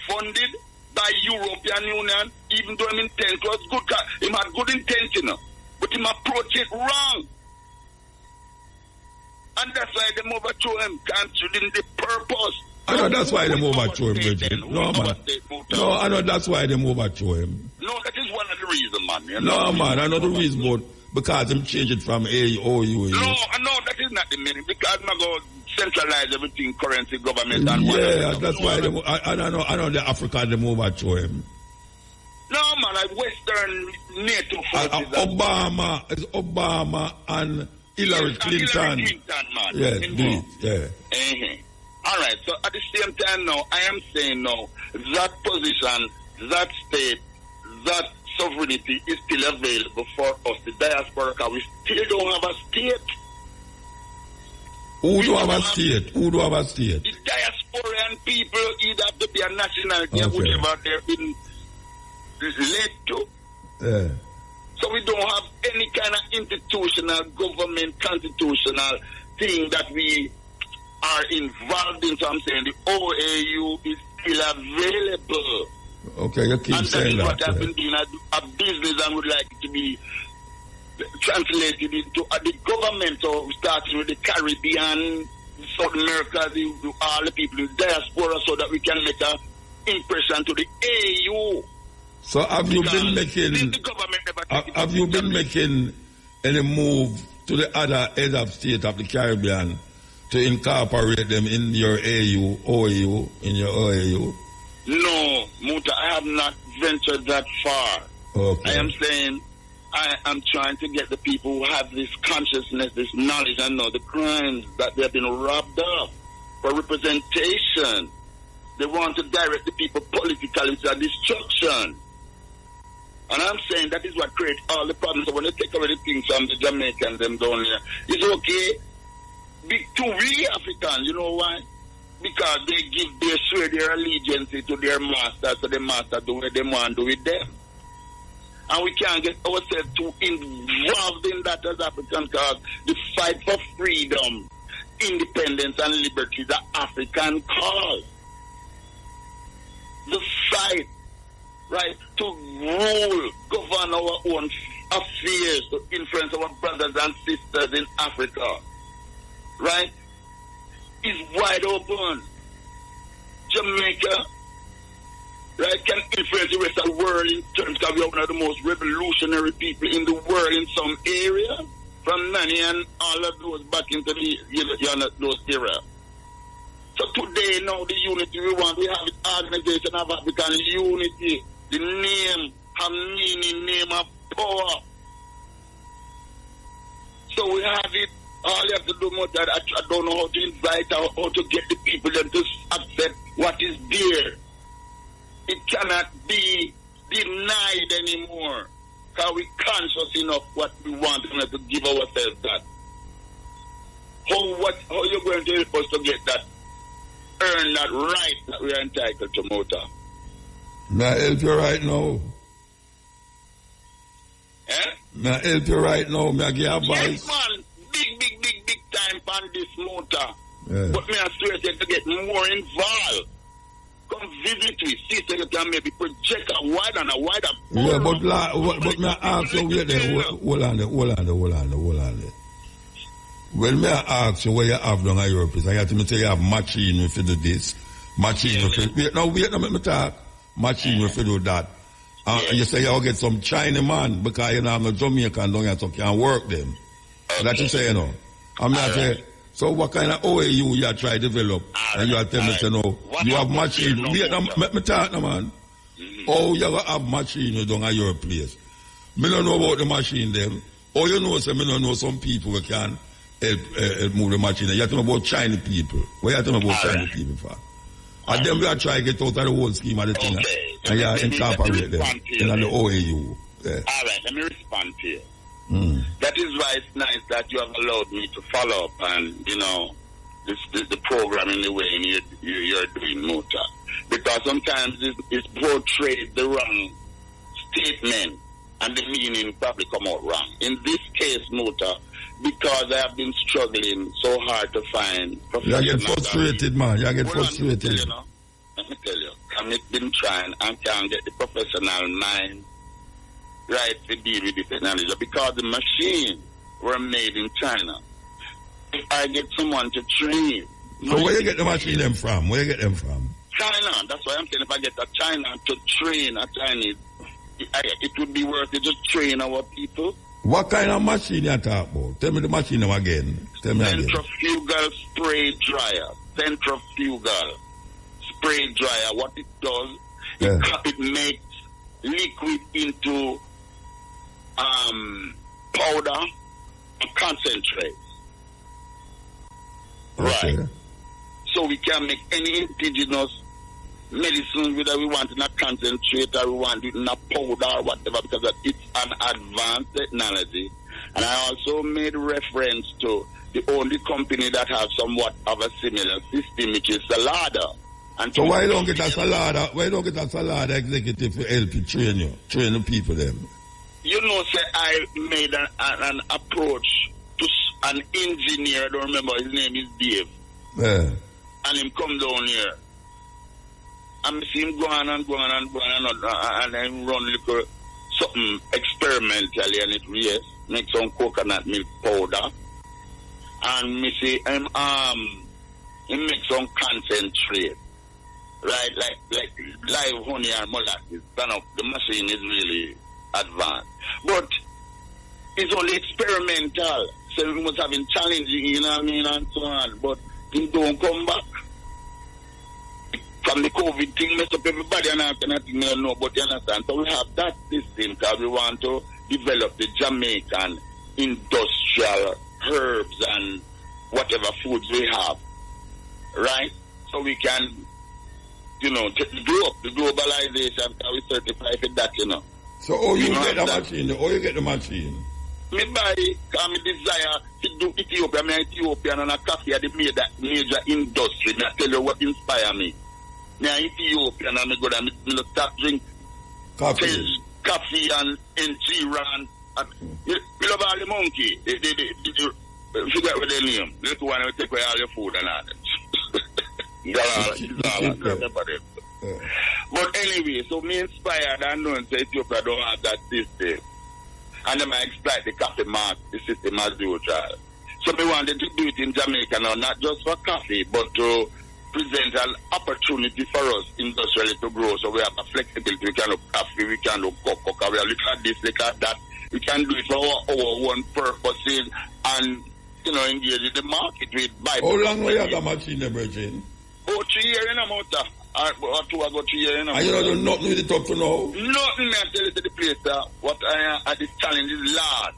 funded by European Union, even though his intent was good. He had good intention, but he approached it wrong. And that's why they overthrew him, considering the purpose. I know that's why they overthrew him, Bridget. No, man. No, I know that's why they overthrew him. No, that is one of the reasons, man. You know? No, man, I know the reason, but because them changed it from AOU. No, that is not the meaning. Because I'm going to centralize everything, currency, government, and whatever. That's why they, I know the African they overthrew him. No, man, like Western NATO forces. Obama and Hillary Clinton. Hillary Clinton, man. Yeah, indeed. Yeah. All right, so at the same time now, I am saying now, that position, that state, that sovereignty is still available for us, the diaspora, because we still don't have a state. Who do have a state? Who do have a state? The diasporian people either have to be a nationality or whatever they've been led to. Yeah. So we don't have any kind of institutional, government, constitutional thing that we are involved in. So I'm saying the OAU is still available. Okay, you keep saying that. And that is what I've been doing, a business and would like it to be translated into the government, or starting with the Caribbean, South America, all the people in the diaspora, so that we can make an impression to the AU. So have you been making... The government never Have you been making any move to the other heads of state of the Caribbean to incorporate them in your OAU, in your OAU? No, Muta, I have not ventured that far. Okay. I am saying I am trying to get the people who have this consciousness, this knowledge, and know the crimes that they have been robbed of for representation. They want to direct the people politically to destruction. And I'm saying that is what creates all the problems. So when they take away the things from the Jamaicans them down here, it's okay to we African, you know why? Because they swear their allegiance to their master, so the master do what they want to do with them. And we can't get ourselves too involved in that as Africans, because the fight for freedom, independence and liberty is an African cause. The fight, right, to rule, govern our own affairs, to influence our brothers and sisters in Africa, right, is wide open. Jamaica, right, can influence the rest of the world in terms of we are one of the most revolutionary people in the world in some area, from Nani and all of those back into the those areas. So today, now, the unity we want, we have an Organization of African Unity. The name have meaning, name of power. So we have it. All you have to do more that I don't know how to invite or how to get the people them to accept what is there. It cannot be denied anymore. Because we conscious enough what we want to give ourselves that. How you going to help us to get that? Earn that right that we are entitled to, Mota. May I help you right now? Eh? May I help you right now? May I give advice? Yes, man. Big time on this, Mota. Yeah. But me I swear to get more involved. Come visit me. See so you can maybe project a wider and a wider. Yeah, but may I ask you, wait there, hold on there. When may I ask you what you have done at your place, I got to tell you have machine if you do this, machine if you wait, let me talk. Machine if you do that. You say you'll get some China man because you know I'm a Jamaican down here so can't work them. Okay. That you say, you know. I'm not saying, so what kind of OAU you are trying to develop? And you are telling me, you know, you have machine. Let me talk now, man. Oh, you have machine down at your place. Me don't know about the machine them. Oh, you know, me don't know some people who can help move the machine. You have to know about Chinese people. What you have to know about Chinese people for? And then we are trying to get out of the whole scheme of the thing. And you incorporate them in the OAU. Yeah. All right, let me respond to you. That is why it's nice that you have allowed me to follow up and, you know, the program in the way you're doing, Mota. Because sometimes it's portrayed the wrong statement and the meaning probably come out wrong. In this case, Mota, because I have been struggling so hard to find professional. You get frustrated, man. You get frustrated. Let me tell you. I've been trying and can't get the professional mind right to deal with the technology because the machines were made in China. If I get someone to train. So where you get the machine them from? Where you get them from? China. That's why I'm saying if I get a China to train a Chinese, it would be worth it just train our people. What kind of machine you talk about? Tell me the machine again. Centrifugal spray dryer. Centrifugal spray dryer. What it does, it makes liquid into powder and concentrate. Okay. Right. So we can make any indigenous medicine, whether we want in a concentrate or we want it in a powder or whatever, because it's an advanced technology. And I also made reference to the only company that has somewhat of a similar system, which is Salada. And so why don't get a Salada? Why don't get a Salada executive to help you train the people then? You know, say I made an approach to an engineer. I don't remember his name is Dave. Yeah. And him come down here. And I see him go on and then run little something experimentally and it make some coconut milk powder. And me see him make some concentrate. Right, like live honey and molasses. The machine is really advanced. But it's only experimental. So we must have been challenging, you know what I mean, and so on. But things don't come back. From the COVID thing, mess up everybody and after nothing, no, but you understand. So we have that system because we want to develop the Jamaican industrial herbs and whatever foods we have, right? So we can, you know, grow up the globalization. We certify for that, you know. So how you get the machine? How you get the machine? Me buy, because I desire to do Ethiopia. I'm Ethiopian and a coffee are the major industry. I tell you what inspire me. I'm Ethiopian and I go there, I start drink coffee and injera and you love all the monkey. They figure out what they name. They want to take away all your food and all that. But anyway, so me inspired and knowing that Ethiopia don't have that system. And then I exploit the coffee market, the system as usual. So we wanted to do it in Jamaica now, not just for coffee, but to present an opportunity for us industrially to grow. So we have a flexibility. We can do coffee, we can do cocoa, we look at this, look at that. We can do it for our own purposes and, you know, engage in the market with Bible. How long will you have the machine, Virgin? 3 years in a motor. Or 2 ago, 3 years in a motor. And you don't do nothing with it up to now? Nothing, I tell you to the place, what I this challenge is large.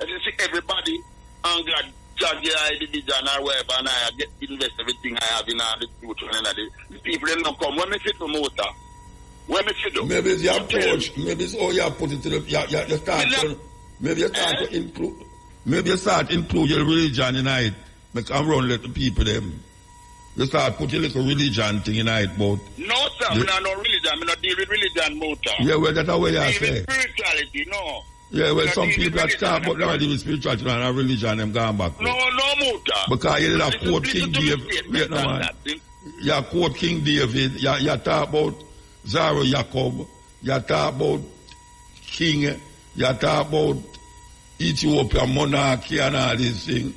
As you see, everybody, and God, judge the division or whatever, and I get invest everything I have in all the future and the people they don't come. When me fit for motor, when me fit up. Maybe it's your approach, maybe it's how you put it to the, you start to, maybe you start to include, maybe you start to include your religion in it, make them run let the people them. You start put your little religion thing in it, but. No, sir, I'm not no religion, I'm not deal with religion motor. Yeah, well, that's the way you say. Deal with spirituality, no. Yeah, well, some people that start but now with spirituality and religion, them gone back. No, motor. Because you did have quote King David. Wait, no, man. You quote King David, you talk about Zara Jacob, you talk about King, you talk about Ethiopia monarchy and all these things.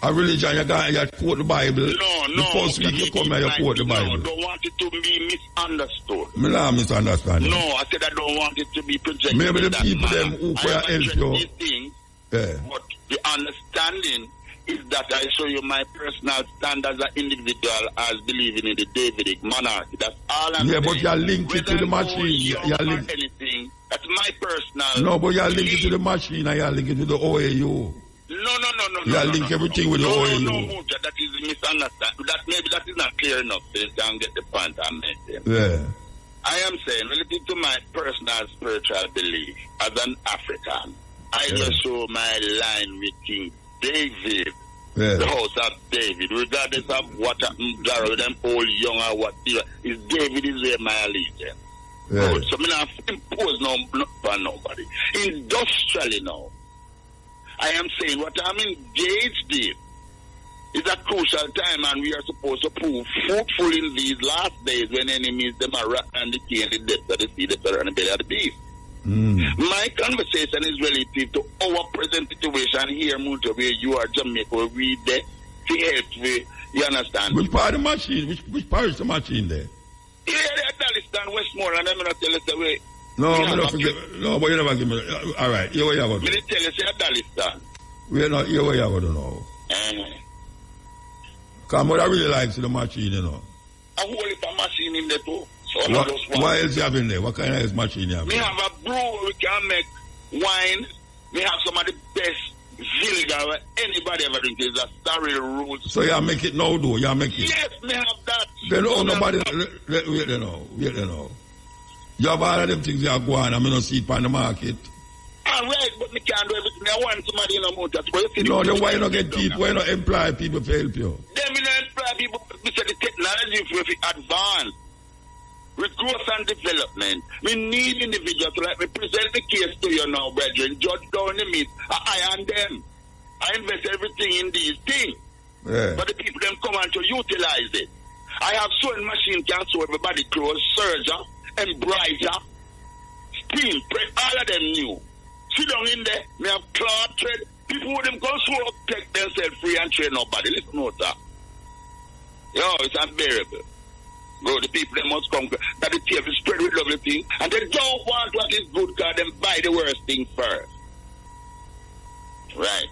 A religion, you quote the Bible. No. The first week you come here, you quote the Bible. No, don't want it to be misunderstood. Me not misunderstand. No, I said I don't want it to be projected. Maybe the people them who can help you. Things, yeah. But the understanding is that I show you my personal stand as an individual as believing in the Davidic monarchy. That's all I'm saying. Yeah, but you're linked to the machine. You're linked. Anything. That's my personal. No, but you're linked to the machine and you're linked to the OAU. No. You link everything with the OAU. No, that is misunderstanding. Maybe that is not clear enough so you can get the point I'm making. Yeah. I am saying, relative to my personal spiritual belief as an African, I just show my line with King David, the house of David, regardless of what happened, them old, young, or whatever. Is David is where my allegiance. Yeah. So I'm not impose no on nobody. Industrially now, I am saying what I'm engaged in is a crucial time, and we are supposed to prove fruitful in these last days when enemies them are rat and decay and the depths of the sea, the terror and the belly of the beast. My conversation is relative to our present situation here, Munto, where you are Jamaica, where we there to help we, you understand? Which part of the machine? Which part is the machine there? Yeah, Dalliston, Westmoreland, I'm going to tell us the way. No, I don't forget. No, but you never give me. All right, here we are going to. Me tell you, say Dalliston. We are not here. We are going to know. Because I really like the machine, you know. I hold it a machine in there too. So what else you have in there? What kind of machine you have? We have a brew. We can make wine. We have some of the best vinegar where anybody ever drinks. It's a sorry roots. So you make it now, though? You make it? Yes, we have that. Then nobody. Wait, you know. You have all of them things you are going, and I don't see it on the market. All right, but we can't do everything. I want somebody in a motor. No, then why you not get people? Why you not employ people to help you? Then we don't employ people because the technology for advance. With growth and development, we need individuals to me present the case to you now, brethren. Judge down the meat. I and them. I invest everything in these things. Yeah. But the people them come on to utilize it. I have sewing machine can sew everybody clothes, serger, embroider, steam, all of them new. Sit down in there, we have cloth trade. People with them go sew, take themselves free and trade nobody. Listen to that. Yo, it's unbearable. Bro, the people they must come that the table spread with lovely things, and they don't want what is good because them buy the worst thing first. Right.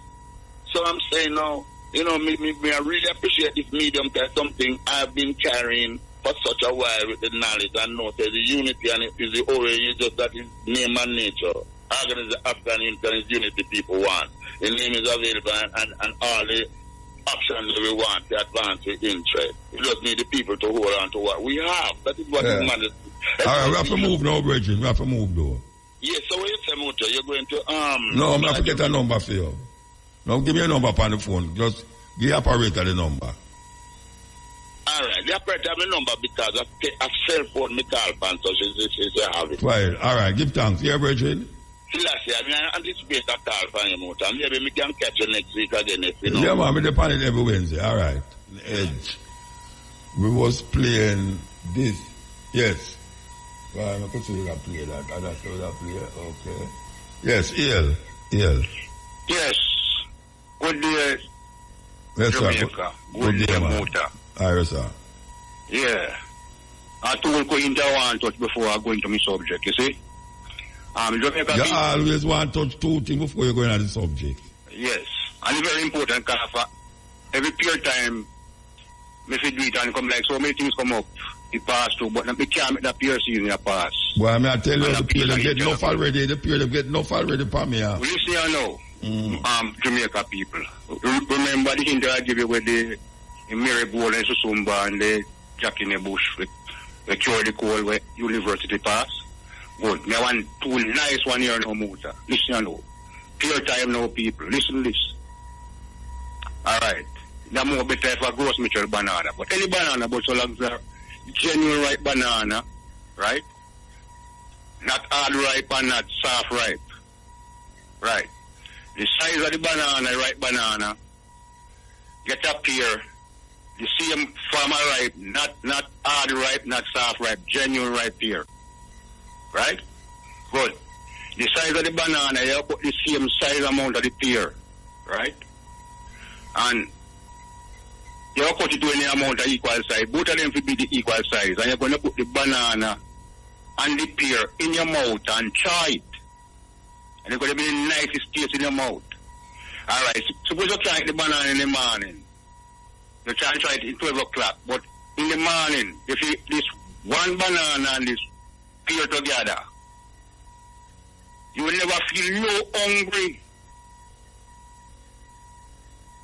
So I'm saying now, you know, me I really appreciate this medium because something I've been carrying for such a while with the knowledge and know that the unity and it is the origin, just that is name and nature. Organize the Afghan unity and its unity people want. The name is available and all the options that we want to advance the interest. We just need the people to hold on to what we have. That is what is matters. All right, we have to move now, Bridget. We have to move though. Yes, so what you say, Muta? You're going to No, I'm not to get a number for you. Now give me a number on the phone. Just give the operator the number. Alright, the operator have the number because a cell phone me call pan, so she have it. Right, alright, give thanks. Yeah, Bridget? Selassie, I mean, I anticipate a call from you, Muta. Maybe we can catch you next week again if you know. Yeah, man, we depend it every Wednesday. Alright. Edge. We was playing this. Yes. Well, I could see you can play that. I don't know that play. Okay. Yes, EL. Yes. Good day, yes, Jamaica. Good day, Muta. Alright, sir. Yeah. I told you into one touch before I go into my subject, you see? Jamaica you always want to touch two things before you go into the subject. Yes. And it's very important because every period time, if you do it and come like so many things come up, it pass through, but we can't make that period season pass. Well, I mean, I tell you, the period get enough already. The period get enough already for me. Well, you see, I know. Jamaica people. Remember the hint I give you with the Maryborough and Susumba and the Jack in the Bush with the cure the coal where university pass. Good. Me want two nice 1 year no Muta. Listen, I know. Pure time now, people. Listen to this. Alright. That more better for gross mature banana. But any banana, but so long as genuine ripe banana, right? Not hard ripe and not soft ripe. Right. The size of the banana, ripe banana, get up here, the same farmer ripe, not hard ripe, not soft ripe, genuine ripe here. Right? Good. The size of the banana, you put the same size amount of the pear. Right? And you cut it to any amount of equal size. Both of them will be the equal size. And you're going to put the banana and the pear in your mouth and try it. And it's going to be the nicest taste in your mouth. Alright, suppose you try the banana in the morning. You try it at 12 o'clock. But in the morning, if you this one banana and this pear together, you will never feel no hungry.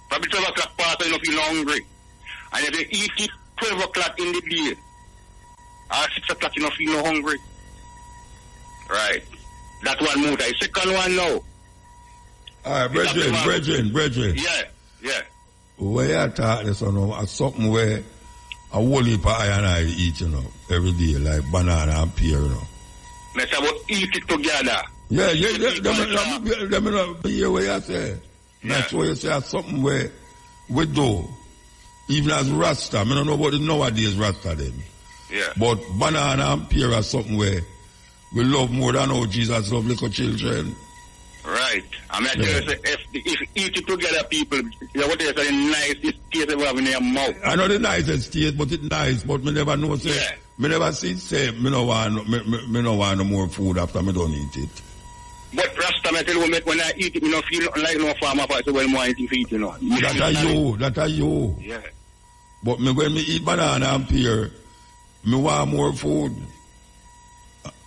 Probably 12 o'clock past, you don't feel hungry. And if you eat it 12 o'clock in the day, or 6 o'clock, you don't feel no hungry. Right. That one move. The second one now. Alright, brethren. Yeah. Where you talk this on something where a whole heap of iron I eat, you know, every day, like banana and pear, you know. Let's about eat it together. Yeah. Let me know hear what you say. That's why you say something where we do. Even as Rasta, I don't know about the nowadays Rasta them. Yeah. But banana and pear are something where we love more than how Jesus love little children. Right. I mean, if you eat it together, people, you know what they say, the nicest taste you have in your mouth. I know the nicest taste, but it's nice, but me never know, say, me never see, say, me no want no more food after me don't eat it. But Rasta, I tell you, when I eat it, me don't feel like no farmer, so well more anything to eat, you know. That are you. Yeah. But me when me eat banana and pear, me want more food.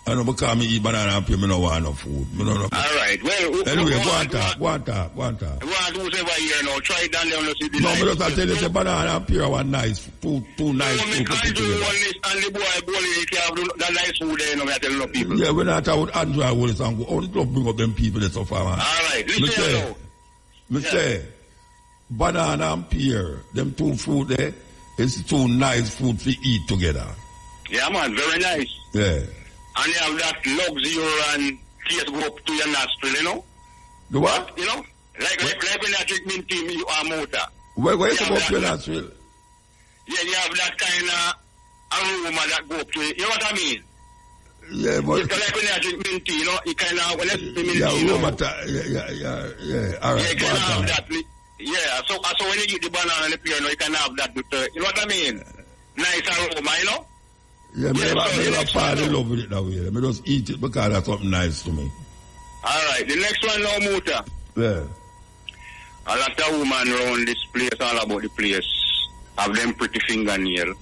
I know because me eat banana and pear, me no want no food. Me no know. Alright, well, anyway, go on talk. Go on to whatever here now. Try it down there and see the no, me just tell you, say banana and pear are nice. Two nice food. No, me can't do one list and the boy he can have that nice food there, you know, me I tell no people. Yeah, when I talk with Andrew, I will say, oh, don't bring up them people that so far, man. Alright, listen now. Me say, banana and pear, them two food there, it's two nice food to eat together. Yeah, man, very nice. Yeah. And you have that luxury and taste go up to your nostril, you know? The what? You know? Like when you drink mint tea, you are motor. Where you go up to your nostril? Yeah, you have that kind of aroma that go up to it. You know what I mean? Yeah, but... It's like when you drink mint tea, you know? You kind of... When you mint tea, yeah, you know? Yeah. All right. Yeah, you can have that. Yeah, so when you eat the banana and the pear, you can have that with you know what I mean? Nice aroma, you know? Yeah, me never fall in love with it that way. I just eat it because that's something nice to me. Alright, the next one now, Muta. Yeah. a lot of women around this place, all about the place, have them pretty fingernail.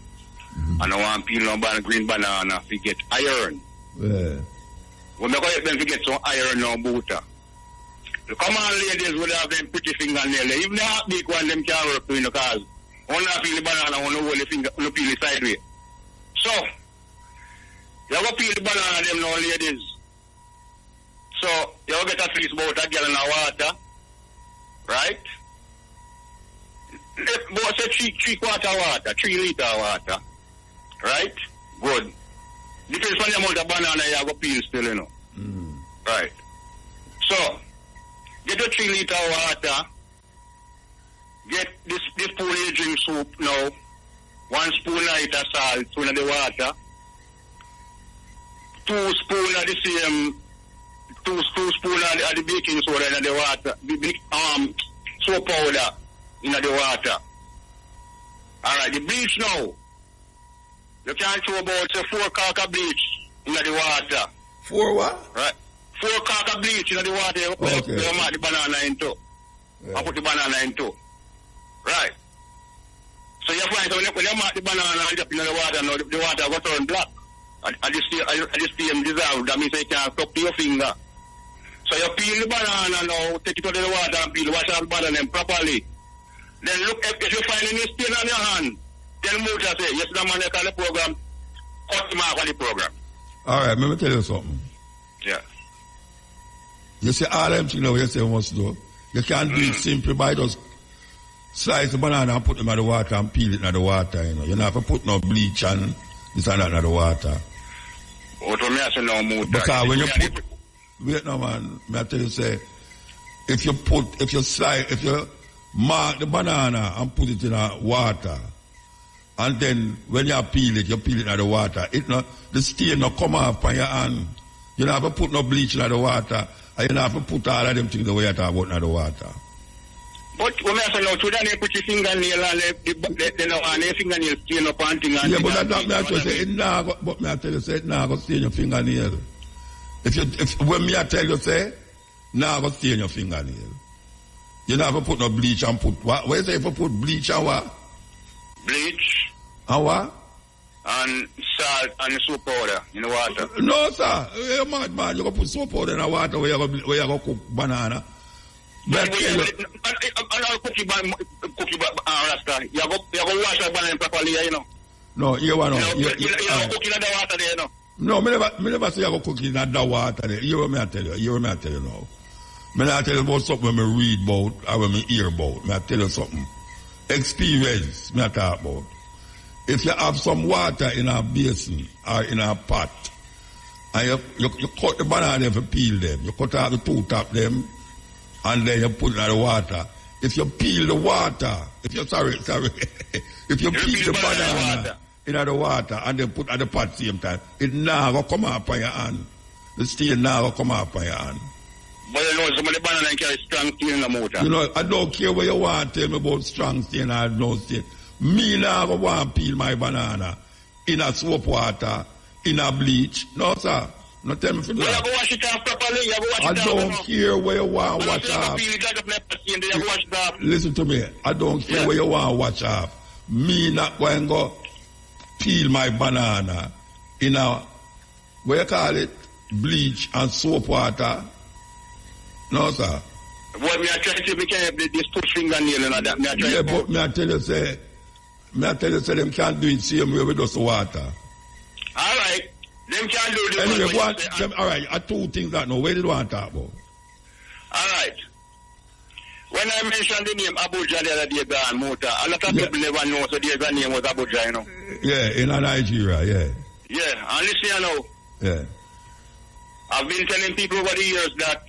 And I want peel on green banana to get iron. Yeah. When I go them to get some iron on butter. The common ladies would have them pretty fingernail. Even the half big one, them can't work in the cars. One not peel the banana, one hold the finger, one peel the sideways. So, you go peel the banana, them now ladies. So, you go get at least about a gallon of water. Right? About say 3/4 water, 3 liter water. Right? Good. Depends on the amount of banana you have to peel still, you know. Right. So, get a 3 liter water. Get this spoon you drink soup now. 1 spoon of salt, spoon of the water. 2 spoon of the same, 2 spoon of the baking soda in the water. The soap powder in the water. Alright, the bleach now. You can throw about 4 cork of bleach in the water. 4 what? Right. 4 cork of bleach in the water. You put the banana into. I put the banana into. Right. So you find when you mark the banana and in the water, now the water will turn black. And the steam dissolve. That means you can't stop to your finger. So you peel the banana now, take it out of the water and peel, wash off the banana properly. Then look, if you find any stain on your hand, tell Muta say, yes, the man that call the program, cut him off on the program. All right, let me tell you something. Yeah. You see, all them things you say you must do. You can't do it simply by just slice the banana and put them in the water and peel it in the water, you know. You don't have to put no bleach and this and that in the water. What me I say no Muta? Because when you put, wait no man, I tell you say, if you mark the banana and put it in the water, and then when you peel it in the water, the stain no come off on your hand. You don't have to put no bleach in the water, and you don't have to put all of them things the way you talk about in the water. But when I say no, should I put your fingernail and the fingernail stain up and thing? Yeah, but that's not me say it now. But me I tell you say it now go stain your fingernail. If when me I tell you say now go stain your fingernail. You don't have to put no bleach and put what? Where you say if you put bleach and what? Bleach. And what? And salt and soap powder in the water. No, sir. You're mad, man. You go put soap powder in the water where you go cook banana. But I'll cookie rasta. You go wash the banana properly, you know. No, you want to. You go cook in the water there, you know. No, me never say you go cook in the water there. You want me to tell you. You want me to tell you now. Me not tell you about something when me read about or when me hear about. Me I tell you something. Experience, me I talk about. If you have some water in a basin or in a pot, and you cut the banana and peel them, you cut out the 2 top them, and then you put it in the water. If you peel the water, if you peel the banana in the water and then put at the pot same time, it now go come up on your hand. The stain now go come up on your hand. But you know, some of the banana carry strong stain in the motor. You know, I don't care what you want to tell me about strong stain or no stain. Me now go want to peel my banana in a soap water, in a bleach. No, sir. No tell me for that. You have to wash it off properly. I don't care where you want to wash off. Listen to me. I don't care where you want to wash off. Me not going to go peel my banana in a, what you call it, bleach and soap water. No, sir. What me I try to make this 2 fingernail and that. Yeah, but me I tell you say them can't do it same way with just water. All right. Them can't do it. Anyway, all right, 2 things that know. Where did you want to talk about? All right. When I mentioned the name Abuja the other day, gone Muta, a lot of people never know, so there's a name was Abuja, you know. Yeah, in Nigeria, yeah. Yeah, and listen, you know. Yeah. I've been telling people over the years that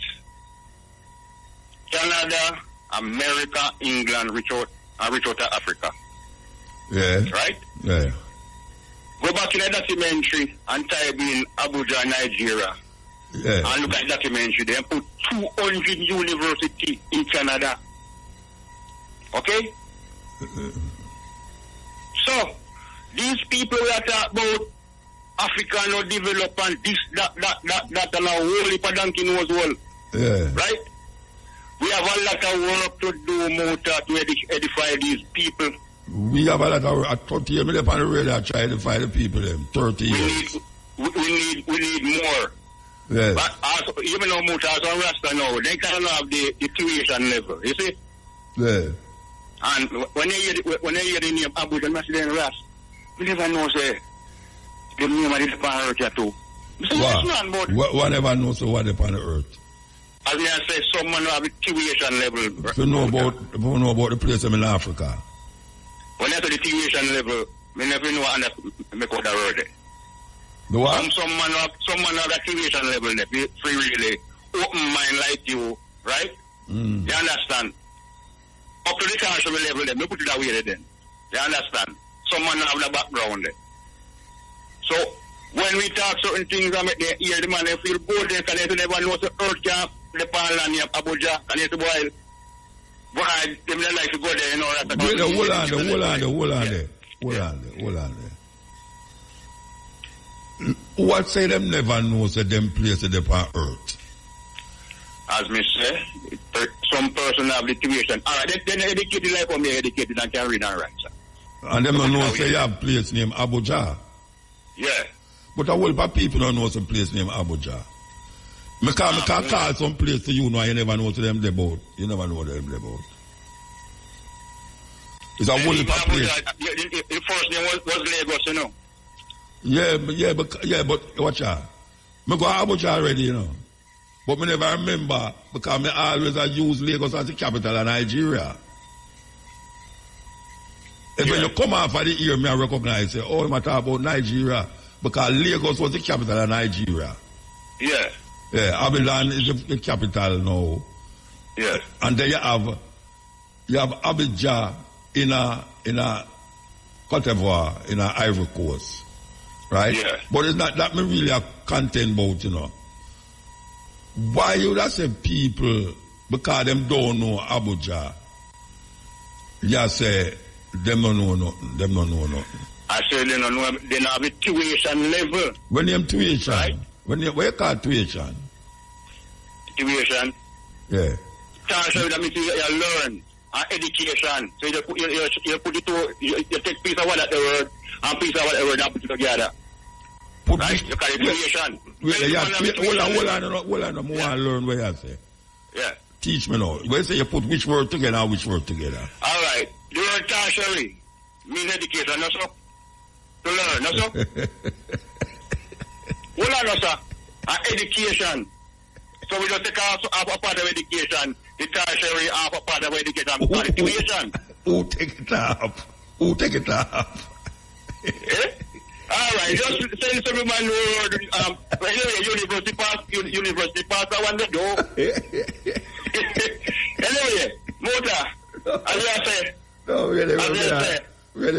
Canada, America, England reach out to Africa. Yeah. Right? Yeah. Go back in a documentary and type in Abuja, Nigeria. Yeah. And look at the documentary. They put 200 universities in Canada. Okay? So, these people that talk about Africa not develop and this, that, and a whole heap of donkey knows well. Yeah. Right? We have a lot of work to do, Muta, to edify these people. We have a lot of work. At 30 years, I really try to edify the people. 30 years. We need more. Yes. But also, even though Muta is on Rasta now, they cannot have the tuition level, you see? Yeah. And when they hear the name Abu the Masjid Ras, we never know, say, the name of the earth too. What never know, so what upon the earth? As I say, someone have the tuition level. If you know about the place in Africa. When I say the tuition level, we never know and make out the word. The what? Someone have the tuition level there, free really open mind like you, right? You understand? Up to the cultural level there, we put it that way then. You understand? Someone have the background there. So when we talk certain things and make the ear the man they feel bold there, because they never know the earth can the land in Abuja and it's boy. Why them they like to go there, you know, that's hold on there. What say them never know that them places upon earth? As me say, some person have the tuition. Alright, then educated like me educated and can read and write, sir. And them don't know say you have place named Abuja. Yeah. But a whole lot of people don't know some place named Abuja. I can call some place to you know you never know to them about. You never know them about. It's a whole lot of place. The first name was Lagos, you know. But watch out. I go Abuja already, you know. But I never remember because I always use Lagos as the capital of Nigeria. And when you come off of the ear, I recognize it. Oh, I talk about Nigeria because Lagos was the capital of Nigeria. Yeah. Yeah, Abidjan is the capital now. Yeah. And then you have Abidjan in a Cote d'Ivoire, in a Ivory Coast. Right? Yeah. But it's not that me really a content about, you know. Why you that say people, because them don't know Abuja, you say them don't know nothing. I say they don't know, they don't have a tuition level. When you have tuition, right? What you call tuition? Tuition? Yeah. Tuition, that means you learn, education. So you put it to, you take piece of what at the word, and piece of whatever and put it together. Right? You call it tuition. Hold on, I want to learn what you say. Yeah. Teach me now. When you say you put which word together and which word together. All right. The word tertiary means education, no sir? To learn, no sir? Hold on, no sir. Education. So we just take off a part of education. The tertiary half a part of education. We call it tuition. Who take it off? Eh? All right, just say to man word. University pass. I want to go. Anyway, Muta, as I say. No, really.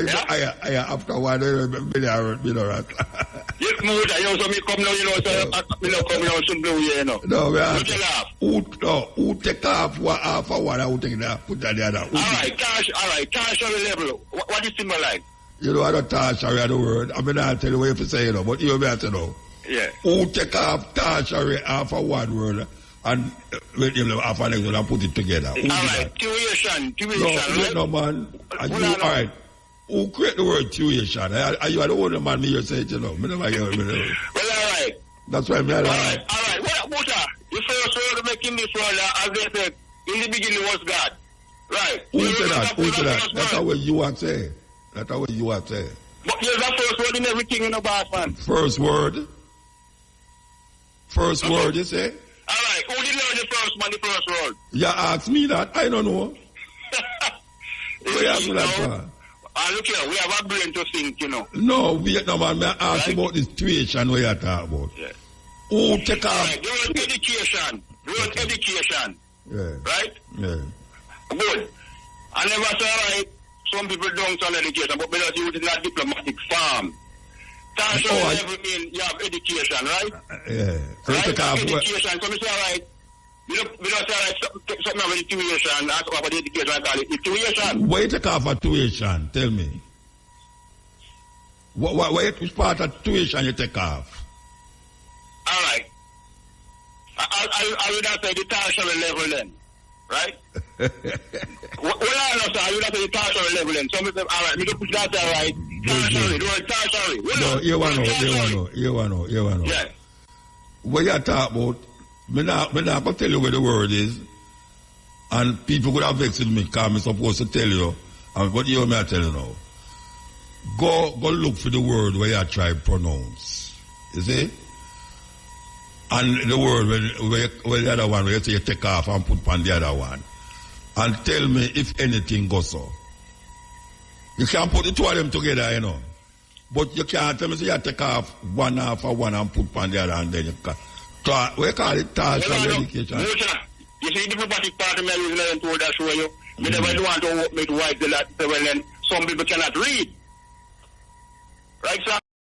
Yeah? I after one, Yes, Muta, you know, so me come now, you know, so me not come now, soon blue, you know. No, who take off half a one, who take that, put that there. All right, cash on the level. What is it like? You know, I don't tertiary the word. I mean, I'll tell you what you have to say, you know, but you have to know. Yeah. Who take off tertiary half of one word and half an example and put it together? All right, tuition, right? No, man. All right. Who create the word tuition? Are you the only man me you say it, you know? Well, all right. That's why I'm here. All right. What the first word making this word, as they said, in the beginning was God. Right. Who said that? That's how you want to say. That's what you are saying. But there's a first word in everything in the bath, man. First word, you say? Alright, who did learn the first word? You ask me that, I don't know. Where you ask me that for? Look here, we have a brain to think, you know. No, man, I ask about this tuition where you talk about. Yeah. Who take off? Right, the word education. Yeah. Right? Yeah. Good. I never say, alright. Some people don't sound education, but because you use it in a diplomatic form. Tertiary level mean you have education, right? Yeah. So right? Education. So we say, all right, we don't say, all right, something about the tuition, ask about the education, I call it the tuition. Why you take off for tuition? Tell me. Which part of tuition you take off? All right. I would not say the tertiary level then. right? Well, I know, sir, you have to tertiary level then. Some people, all right, me to push that right. Tertiary, the word tertiary. No, you want to know. Yeah. What you talk about, me not going to tell you where the word is, and people would have vexed me because I'm supposed to tell you, but you me I tell you now. Go look for the word where you try to pronounce. You see? And the word where the other one, where you say you take off and put on the other one. And tell me if anything goes so. You can't put the two of them together, you know. But you can't tell me so you take off one half of one and put on the other and then you can. We call it task of education. You see, the diplomatic part of me is learning to that show you. Me never want to make white the lot, well then some people cannot read. Right, sir?